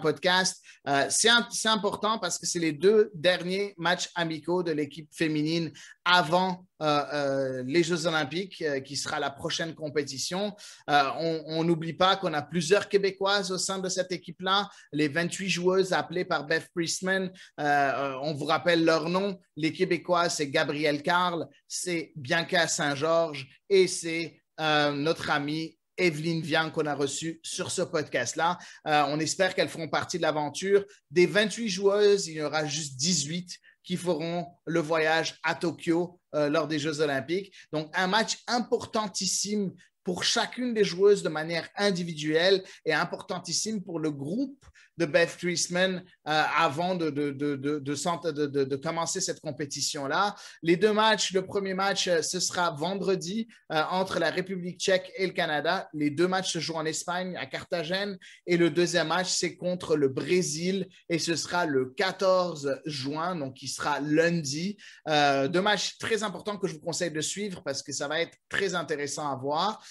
podcast. C'est important parce que c'est les 2 derniers matchs amicaux de l'équipe féminine avant les Jeux olympiques, qui sera la prochaine compétition. On n'oublie pas qu'on a plusieurs Québécoises au sein de cette équipe-là, les 28 joueuses appelées par Beth Priestman. On vous rappelle leur nom. Les Québécoises, c'est Gabrielle Carle, c'est Bianca Saint-Georges et c'est notre amie Evelyne Vian qu'on a reçue sur ce podcast-là. On espère qu'elles feront partie de l'aventure. Des 28 joueuses, il y aura juste 18 qui feront le voyage à Tokyo lors des Jeux olympiques. Donc, un match importantissime pour chacune des joueuses de manière individuelle et importantissime pour le groupe de Beth Priestman avant de commencer cette compétition-là. Les 2 matchs, le premier match, ce sera vendredi entre la République tchèque et le Canada. Les 2 matchs se jouent en Espagne, à Carthagène, et le deuxième match, c'est contre le Brésil et ce sera le 14 juin, donc qui sera lundi. 2 matchs très importants que je vous conseille de suivre parce que ça va être très intéressant à voir.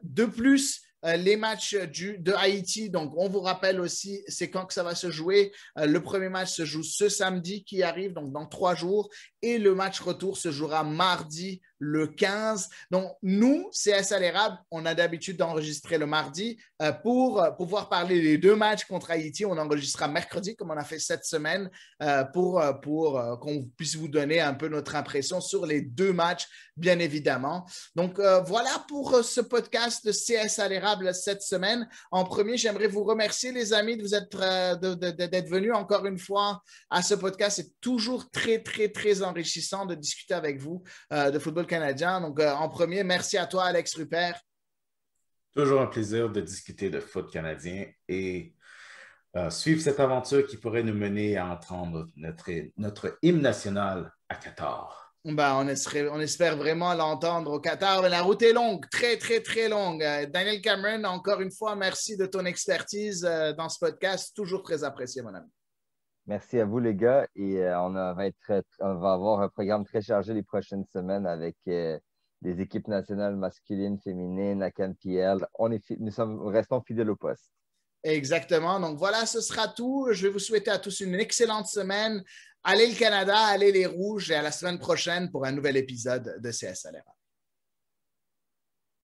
De plus, les matchs de Haïti, donc on vous rappelle aussi, c'est quand que ça va se jouer. Le premier match se joue ce samedi qui arrive, donc dans 3 jours, et le match retour se jouera mardi le 15. Donc nous, CS à l'érable, on a d'habitude d'enregistrer le mardi. Pour pouvoir parler des 2 matchs contre Haïti, on enregistrera mercredi, comme on a fait cette semaine, pour qu'on puisse vous donner un peu notre impression sur les 2 matchs, bien évidemment. Donc voilà pour ce podcast de CS à l'érable cette semaine. En premier, j'aimerais vous remercier, les amis, d'être venus encore une fois à ce podcast. C'est toujours très, très, très enrichissant de discuter avec vous de football canadien. Donc, en premier, merci à toi, Alex Rupert. Toujours un plaisir de discuter de foot canadien et suivre cette aventure qui pourrait nous mener à entendre notre hymne national à Qatar. Ben, on espère vraiment l'entendre au Qatar, mais la route est longue, très, très, très longue. Daniel Cameron, encore une fois, merci de ton expertise dans ce podcast. Toujours très apprécié, mon ami. Merci à vous, les gars. Et on va avoir un programme très chargé les prochaines semaines avec les équipes nationales masculines, féminines, la CanPL. Nous restons fidèles au poste. Exactement. Donc voilà, ce sera tout. Je vais vous souhaiter à tous une excellente semaine. Allez le Canada, allez les Rouges et à la semaine prochaine pour un nouvel épisode de CS à l'érable.